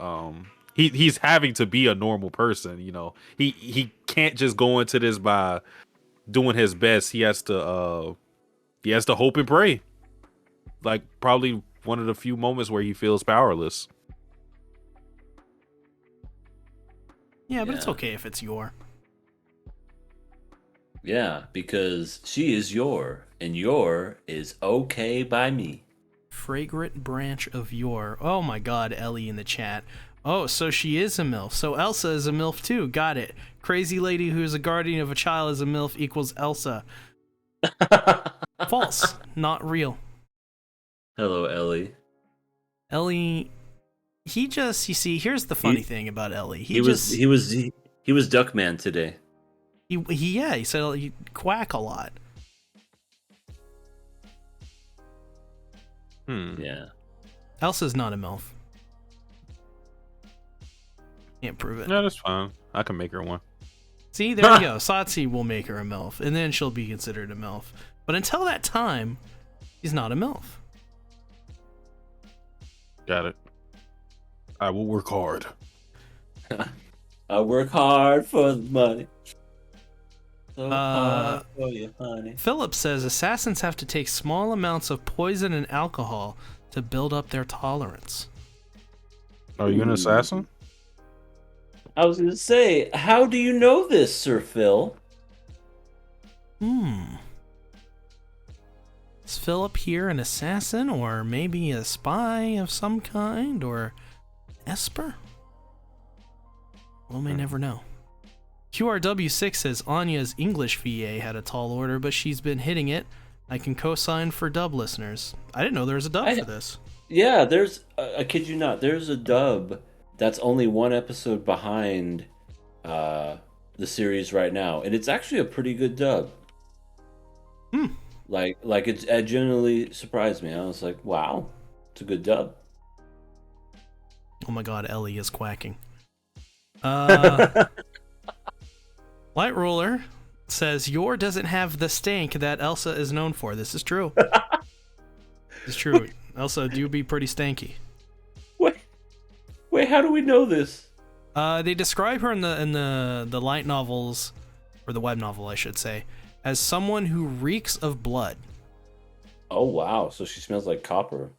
he's having to be a normal person. He can't just go into this by doing his best. He has to hope and pray. Like probably one of the few moments where he feels powerless. Yeah, but it's Yeah. okay if it's your. Yeah, because she is your, and your is okay by me. Fragrant branch of your. Oh my god, Ellie in the chat. Oh, so she is a MILF. So Elsa is a MILF too. Got it. Crazy lady who is a guardian of a child is a MILF equals Elsa. False. Not real. Hello, Ellie. Ellie, you see, here's the funny thing about Ellie. He was Duckman today. He said he quack a lot. Yeah. Elsa's not a MILF. Can't prove it. No, that's fine. I can make her one. See, there you go. Satsi will make her a MILF, and then she'll be considered a MILF. But until that time, she's not a MILF. Got it. I will work hard. I work hard for the money. So hard for you, honey. Philip says assassins have to take small amounts of poison and alcohol to build up their tolerance. Are you an assassin? I was gonna say, how do you know this, Sir Phil? Is Philip here an assassin, or maybe a spy of some kind, or Esper? Well, may never know. QRW6 says Anya's English VA had a tall order, but she's been hitting it. I can co-sign for dub listeners. I didn't know there was a dub for this. Yeah, there's, I kid you not, there's a dub that's only one episode behind the series right now, and it's actually a pretty good dub. Like it genuinely surprised me. I was like, wow, it's a good dub. Oh my god, Ellie is quacking. Light Roller says, Yor doesn't have the stank that Elsa is known for. This is true. It's true. Elsa do be pretty stanky. Wait, how do we know this? They describe her in the light novels, or the web novel, I should say, as someone who reeks of blood. Oh wow, so she smells like copper.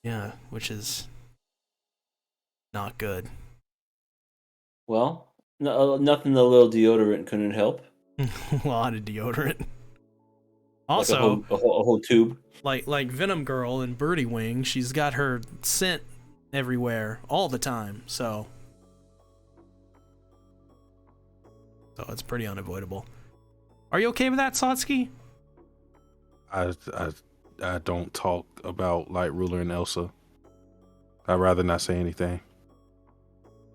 Yeah, which is not good. Well, nothing the little deodorant couldn't help. A lot of deodorant. Also, like a whole tube. Like Venom Girl and Birdie Wing, she's got her scent everywhere all the time, so it's pretty unavoidable. Are you okay with that, Satsuki? I don't talk about Light Ruler and Elsa. I'd rather not say anything.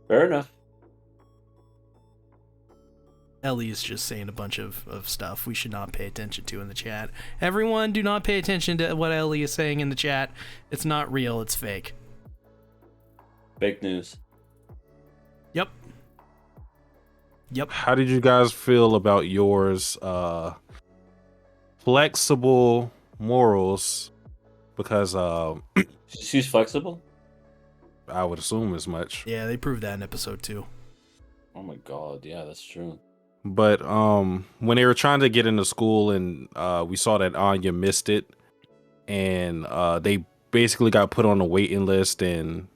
Fair enough. Ellie is just saying a bunch of stuff we should not pay attention to in the chat. Everyone, do not pay attention to what Ellie is saying in the chat. It's not real, it's fake. Fake news. Yep. How did you guys feel about yours flexible morals? Because she's flexible? I would assume as much. Yeah, they proved that in episode 2. Oh my god, yeah, that's true. But when they were trying to get into school and we saw that Anya missed it, and they basically got put on a waiting list, and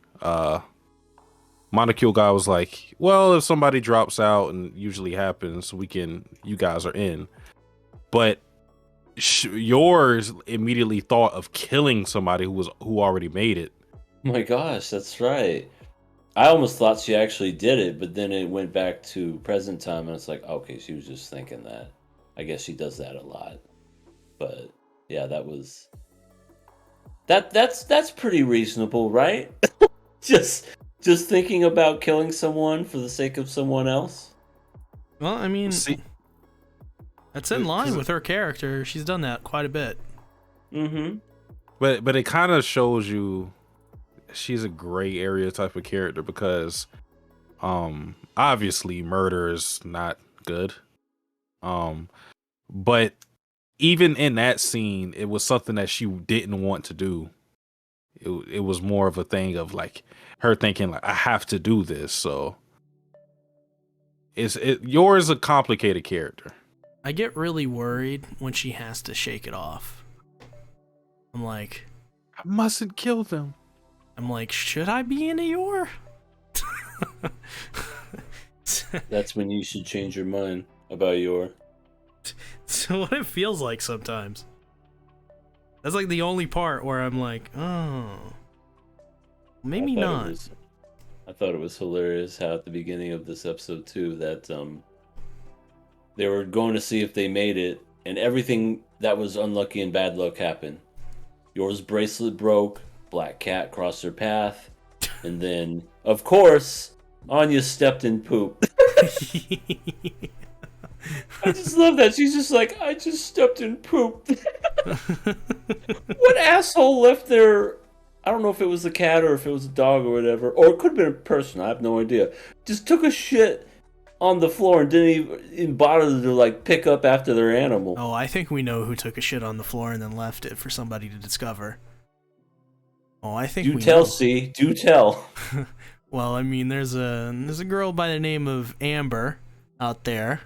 Monocule guy was like, well, if somebody drops out, and usually happens, you guys are in. But yours immediately thought of killing somebody who already made it. Oh my gosh, that's right. I almost thought she actually did it, but then it went back to present time, and it's like, okay, she was just thinking that. I guess she does that a lot. But yeah, that's pretty reasonable, right? just thinking about killing someone for the sake of someone else. Well, I mean, that's in line with her character. She's done that quite a bit. Mm-hmm. But it kind of shows you she's a gray area type of character, because obviously murder is not good. But even in that scene, it was something that she didn't want to do. It was more of a thing of like her thinking like, I have to do this. So yours is a complicated character. I get really worried when she has to shake it off. I'm like, I mustn't kill them. I'm like, should I be into Yor? That's when you should change your mind about Yor. So what it feels like sometimes. That's like the only part where I'm like, oh, maybe not. I thought it was hilarious how at the beginning of this episode too that they were going to see if they made it, and everything that was unlucky and bad luck happened. Yor's bracelet broke. Black cat crossed her path, and then, of course, Anya stepped in poop. I just love that. She's just like, I just stepped in poop. What asshole left there? I don't know if it was a cat or if it was a dog or whatever, or it could have been a person. I have no idea. Just took a shit on the floor and didn't even bother to like pick up after their animal. Oh, I think we know who took a shit on the floor and then left it for somebody to discover. Oh, I think do tell, C. Do tell. Well, I mean, there's a girl by the name of Amber out there.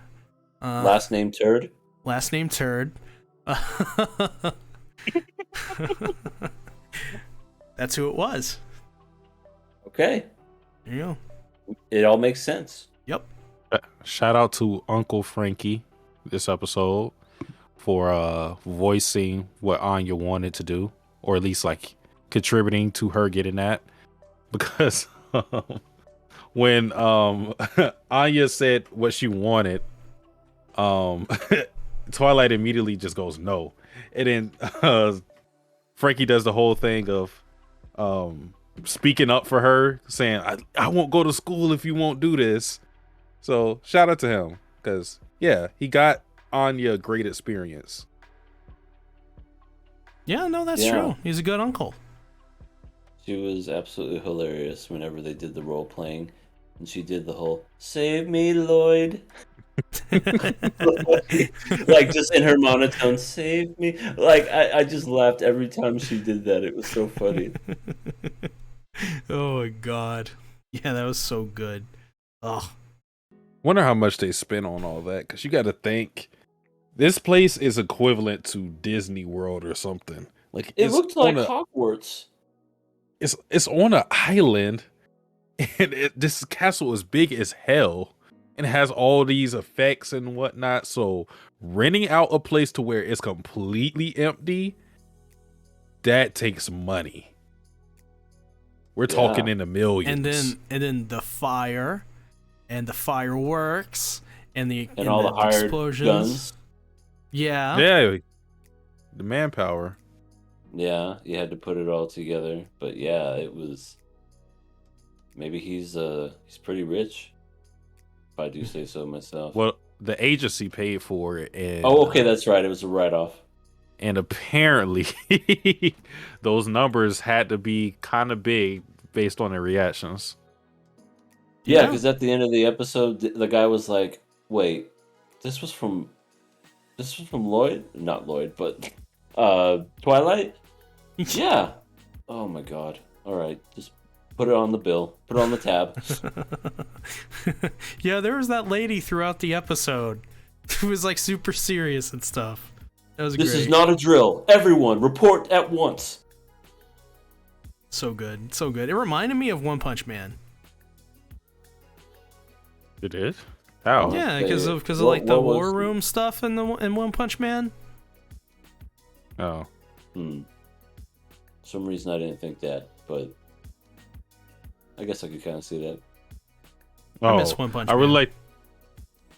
Last name Turd. Last name Turd. That's who it was. Okay. There you go. It all makes sense. Yep. Shout out to Uncle Frankie this episode for voicing what Anya wanted to do, or at least like contributing to her getting that. Because when Anya said what she wanted, Twilight immediately just goes no, and then Frankie does the whole thing of speaking up for her, saying I won't go to school if you won't do this. So shout out to him, because yeah, he got Anya a great experience. Yeah, no, that's true. He's a good uncle. She was absolutely hilarious whenever they did the role playing, and she did the whole "Save me, Lloyd," like just in her monotone, "Save me." Like I just laughed every time she did that. It was so funny. Oh my god, yeah, that was so good. Oh, Wonder how much they spent on all that, because you got to think this place is equivalent to Disney World or something. Like It looked like Hogwarts. It's on an island, and this castle is big as hell, and it has all these effects and whatnot. So renting out a place to where it's completely empty, that takes money. We're talking in the millions. And then the fire, and the fireworks, and all the hired explosions. guns. Yeah. The manpower. Yeah, you had to put it all together. But yeah, it was. Maybe he's pretty rich, if I do say so myself. Well, the agency paid for it. And, okay, that's right. It was a write-off. And apparently, those numbers had to be kind of big based on their reactions. Yeah, because at the end of the episode, the guy was like, "Wait, this was from Lloyd? Not Lloyd, but Twilight." Yeah. Oh my god. All right, just put it on the bill. Put it on the tab. Yeah, there was that lady throughout the episode who was like super serious and stuff. That was great. This is not a drill. Everyone, report at once. So good, so good. It reminded me of One Punch Man. It did? How? Yeah, because of like the war room stuff in One Punch Man. Oh. For some reason I didn't think that, but I guess I could kind of see that. I miss One Punch Man. I really like.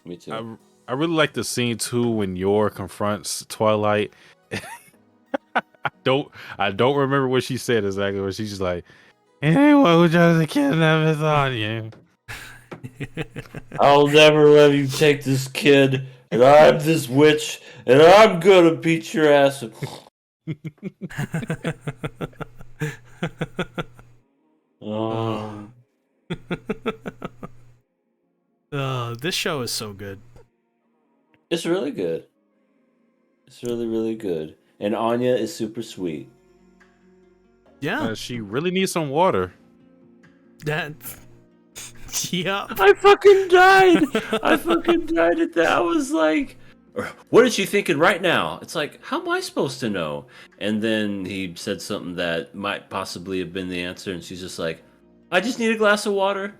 Me too. I really like the scene too when Yor confronts Twilight. I don't remember what she said exactly, but she's just like, anyone who tries to kidnap is on you. I'll never let you take this kid, and I'm this witch, and I'm gonna beat your ass. This show is so good. It's really good. It's really, really good. And Anya is super sweet. Yeah. She really needs some water. That. Yeah. I fucking died. I fucking died at that. I was like, what is she thinking right now? It's like, how am I supposed to know? And then he said something that might possibly have been the answer, and she's just like, I just need a glass of water.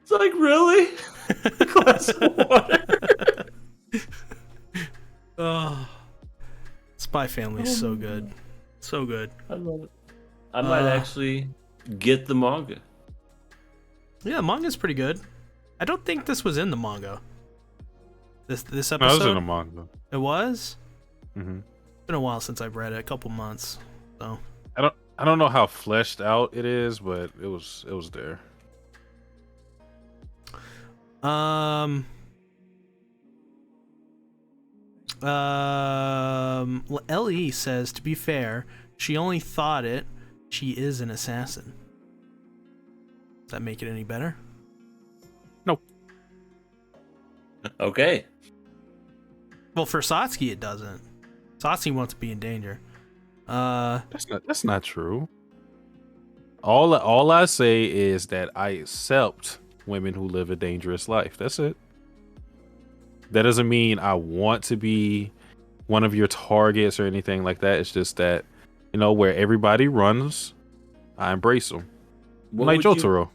It's like, really? A glass of water? Oh, Spy Family is so good. So good. I love it. I might actually get the manga. Yeah, manga's pretty good. I don't think this was in the manga. This episode? No, it was in the manga. It was? Mm-hmm. It's been a while since I've read it, a couple months. So I don't know how fleshed out it is, but it was there. LE says, to be fair, she only thought it. She is an assassin. Does that make it any better? Nope. Okay. Well, for Satsuki, it doesn't. Satsuki wants to be in danger. That's not true. All I say is that I accept women who live a dangerous life. That's it. That doesn't mean I want to be one of your targets or anything like that. It's just that, where everybody runs, I embrace them. Like Jotaro.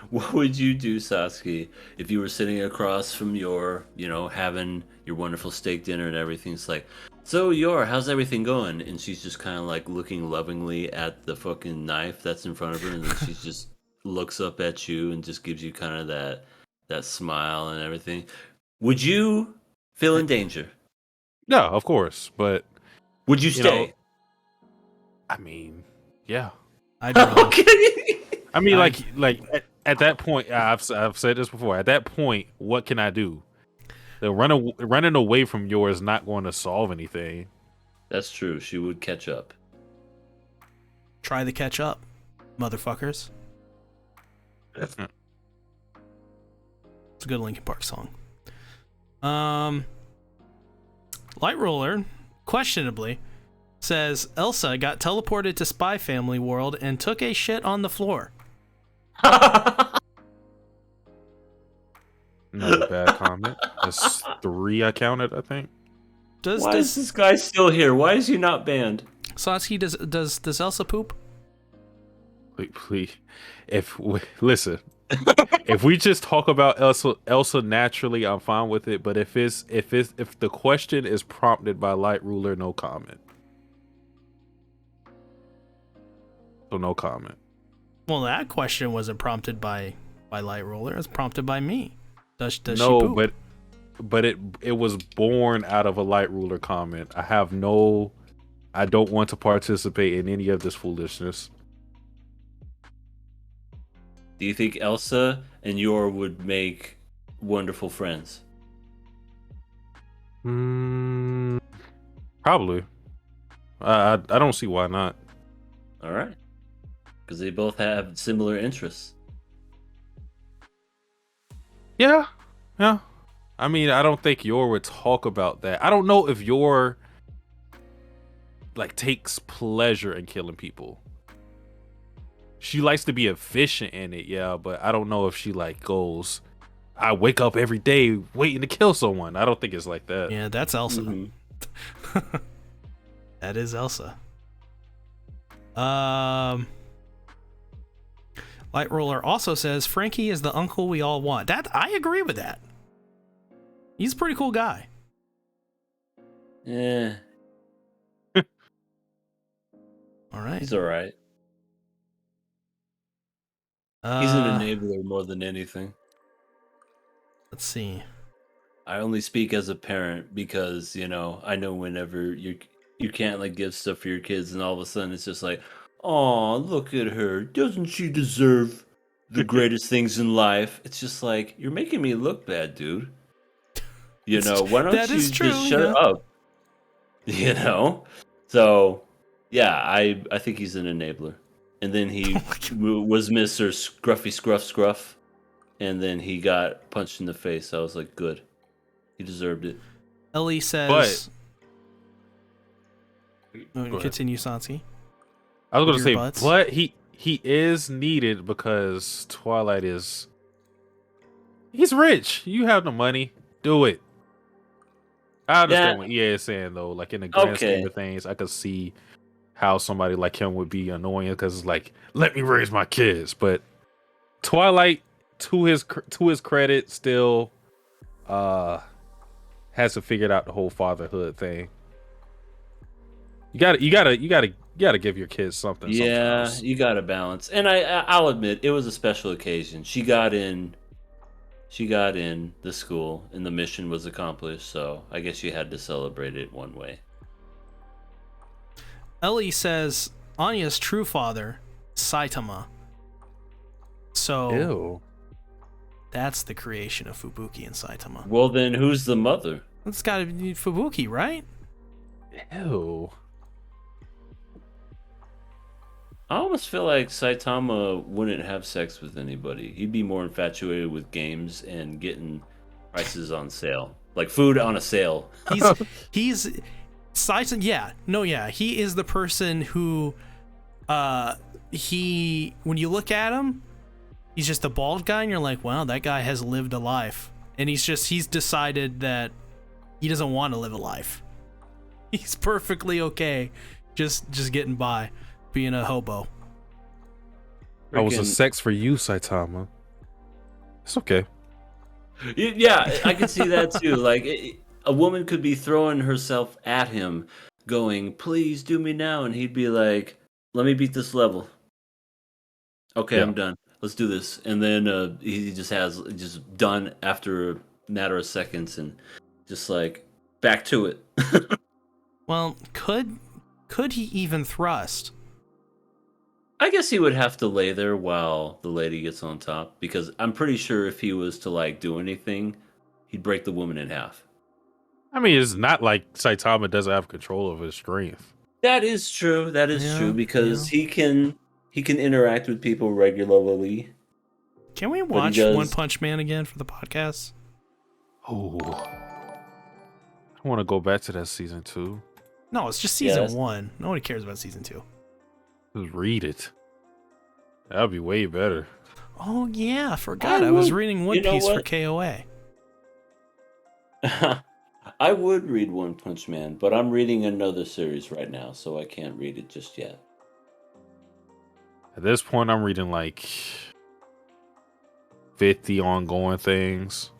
What would you do, Sasuke, if you were sitting across from your, having your wonderful steak dinner and everything? It's like, so how's everything going? And she's just kind of like looking lovingly at the fucking knife that's in front of her, and then she just looks up at you and just gives you kind of that smile and everything. Would you feel in danger? No, of course, but Would you stay? I mean, yeah. I'd run. Okay. I mean, at that point, I've said this before. At that point, what can I do? Running away from yours is not going to solve anything. That's true. She would catch up. Try to catch up, motherfuckers. It's a good Linkin Park song. Light Roller, questionably, says Elsa got teleported to Spy Family World and took a shit on the floor. Another bad comment. That's 3 I counted, I think. Why is this guy still here? Why is he not banned? Satsuki, does Elsa poop? Please. Listen, if we just talk about Elsa naturally, I'm fine with it. But if the question is prompted by Light Ruler, no comment. So no comment. Well, that question wasn't prompted by Light Roller. It was prompted by me. Does she No, poop? but it was born out of a Light Ruler comment. I don't want to participate in any of this foolishness. Do you think Elsa and Yor would make wonderful friends? Probably. I don't see why not. All right. Because they both have similar interests. Yeah. I mean, I don't think Yor would talk about that. I don't know if Yor takes pleasure in killing people. She likes to be efficient in it, yeah, but I don't know if she goes, I wake up every day waiting to kill someone. I don't think it's like that. Yeah, that's Elsa. Mm-hmm. That is Elsa. Light Roller also says Frankie is the uncle we all want. That I agree with that. He's a pretty cool guy. Yeah. All right. He's all right. He's an enabler more than anything. Let's see. I only speak as a parent because, I know whenever you can't give stuff for your kids and all of a sudden it's just like, oh, look at her. Doesn't she deserve the greatest things in life? It's just like, you're making me look bad, dude. Why don't that you is true, just shut up? So, yeah, I think he's an enabler. And then he was Mr. Scruffy Scruff, and then he got punched in the face. I was like, good. He deserved it. Ellie says... But... Continue, Sansi. I was going to say, but he is needed because Twilight is... He's rich. You have the money. Do it. I understand what EA is saying, though. In the grand scheme of things, I could see how somebody like him would be annoying because it's like, let me raise my kids. But Twilight, to his credit, still hasn't figured out the whole fatherhood thing. You gotta give your kids something. Yeah, sometimes. You gotta balance. And I'll admit, it was a special occasion. She got in the school, and the mission was accomplished. So I guess you had to celebrate it one way. Ellie says Anya's true father, Saitama. So Ew. That's the creation of Fubuki and Saitama. Well, then who's the mother? It's gotta be Fubuki, right? Ew. I almost feel like Saitama wouldn't have sex with anybody. He'd be more infatuated with games and getting prices on sale. Like food on a sale. He's Saitama, he is the person who when you look at him, he's just a bald guy and you're like, wow, that guy has lived a life. And he's decided that he doesn't want to live a life. He's perfectly okay just getting by, being a hobo. I was a sex for you, Saitama. It's okay. Yeah, I can see that too. Like a woman could be throwing herself at him, going, "Please do me now," and he'd be like, "Let me beat this level. Okay, Yeah. I'm done. Let's do this." And then he just done after a matter of seconds, and just like back to it. Well, could he even thrust? I guess he would have to lay there while the lady gets on top, because I'm pretty sure if he was to like do anything, he'd break the woman in half. I mean, it's not like Saitama doesn't have control of his strength. That is true. That is Yeah, true, because he can interact with people regularly. Can we But he watch does- One Punch Man again for the podcast? Oh, I want to go back to that season 2. No, it's just Yeah, season that's- 1. Nobody cares about season 2. Just read it. That'd be way better. Oh yeah, I forgot. I was reading One You know Piece for what? KOA. I would read One Punch Man, but I'm reading another series right now, so I can't read it just yet. At this point, I'm reading like 50 ongoing things.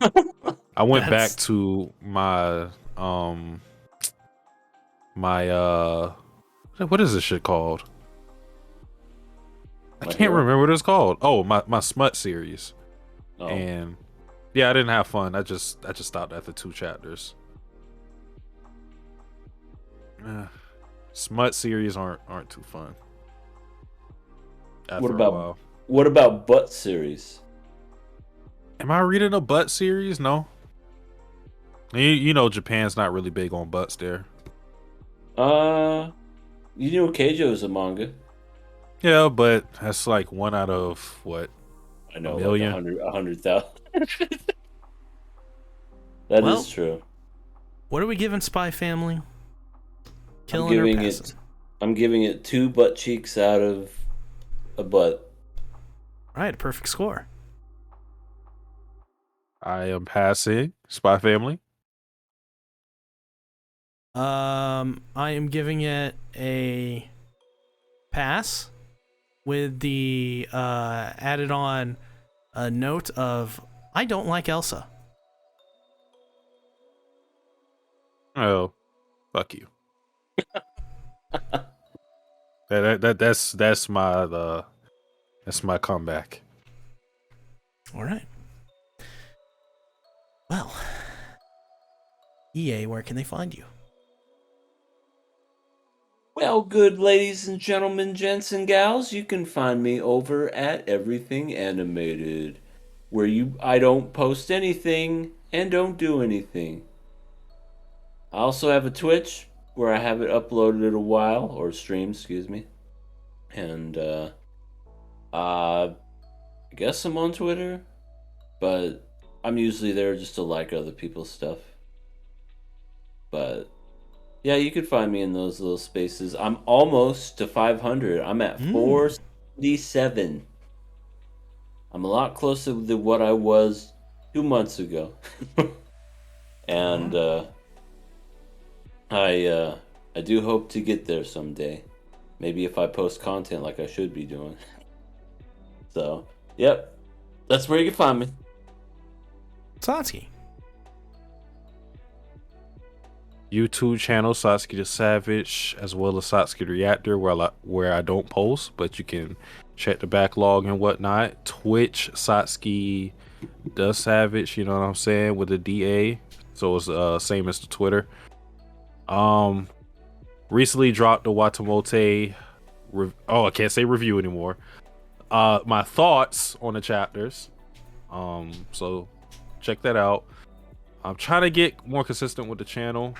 I went That's- back to my what is this shit called? I My can't Hero? remember what it's called. Oh, my smut series. Oh. And yeah, I didn't have fun. I just stopped after 2 chapters. Smut series aren't too fun. After What a about while. what about Butt series? Am I reading a butt series? No. You know Japan's not really big on butts there. You know Keijo is a manga. Yeah, but that's like 1 out of what? I know, A million? like 100,000. That is Well, true. What are we giving Spy Family? I'm Killing or giving passing? I'm giving it 2 butt cheeks out of a butt. All right, a perfect score. I am passing Spy Family. I am giving it a pass with the added on a note of I don't like Elsa. Oh, fuck you. That's my comeback. All right. Well, EA, where can they find you? Well, good ladies and gentlemen, gents and gals, you can find me over at Everything Animated, where I don't post anything and don't do anything. I also have a Twitch where I have it uploaded in a while, or streamed, excuse me. And I guess I'm on Twitter, but I'm usually there just to like other people's stuff. But yeah, you could find me in those little spaces. I'm almost to 500. I'm at 477. I'm a lot closer to what I was 2 months ago. And I do hope to get there someday. Maybe if I post content like I should be doing. So, yep. That's where you can find me. Satsuki. YouTube channel Satsuki the Savage, as well as Satsuki the Reactor, where I don't post, but you can check the backlog and whatnot. Twitch Satsuki the Savage, you know what I'm saying, with the DA, so it's same as the Twitter. Recently dropped the Watamote. I can't say review anymore. My thoughts on the chapters. So check that out. I'm trying to get more consistent with the channel.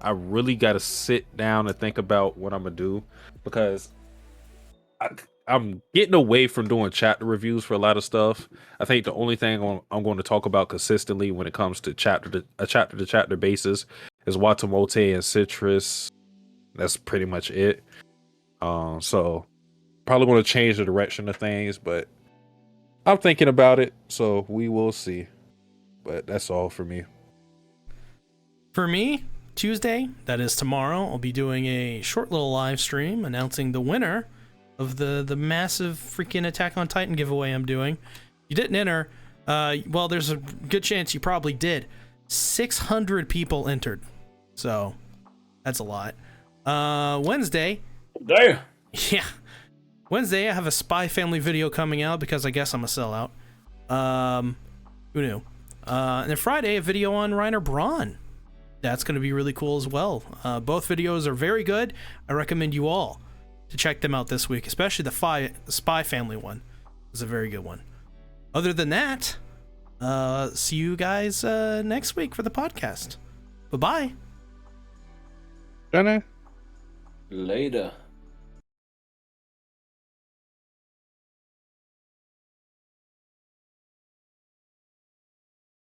I really got to sit down and think about what I'm gonna do, because I'm getting away from doing chapter reviews for a lot of stuff. I think the only thing I'm going to talk about consistently when it comes to chapter to chapter basis is Watamote and Citrus. That's pretty much it. So probably going to change the direction of things, but I'm thinking about it, so we will see. But that's all for me. For me, Tuesday, that is tomorrow, I'll be doing a short little live stream announcing the winner of the massive freaking Attack on Titan giveaway I'm doing. You didn't enter, Well, there's a good chance you probably did. 600 people entered. So, that's a lot. Wednesday. There. Yeah. Wednesday, I have a Spy Family video coming out because I guess I'm a sellout. Who knew? And then Friday, a video on Reiner Braun. That's going to be really cool as well. Both videos are very good. I recommend you all to check them out this week, especially the Spy Family one. It's a very good one. Other than that, see you guys next week for the podcast. Bye-bye. Jenna? Later.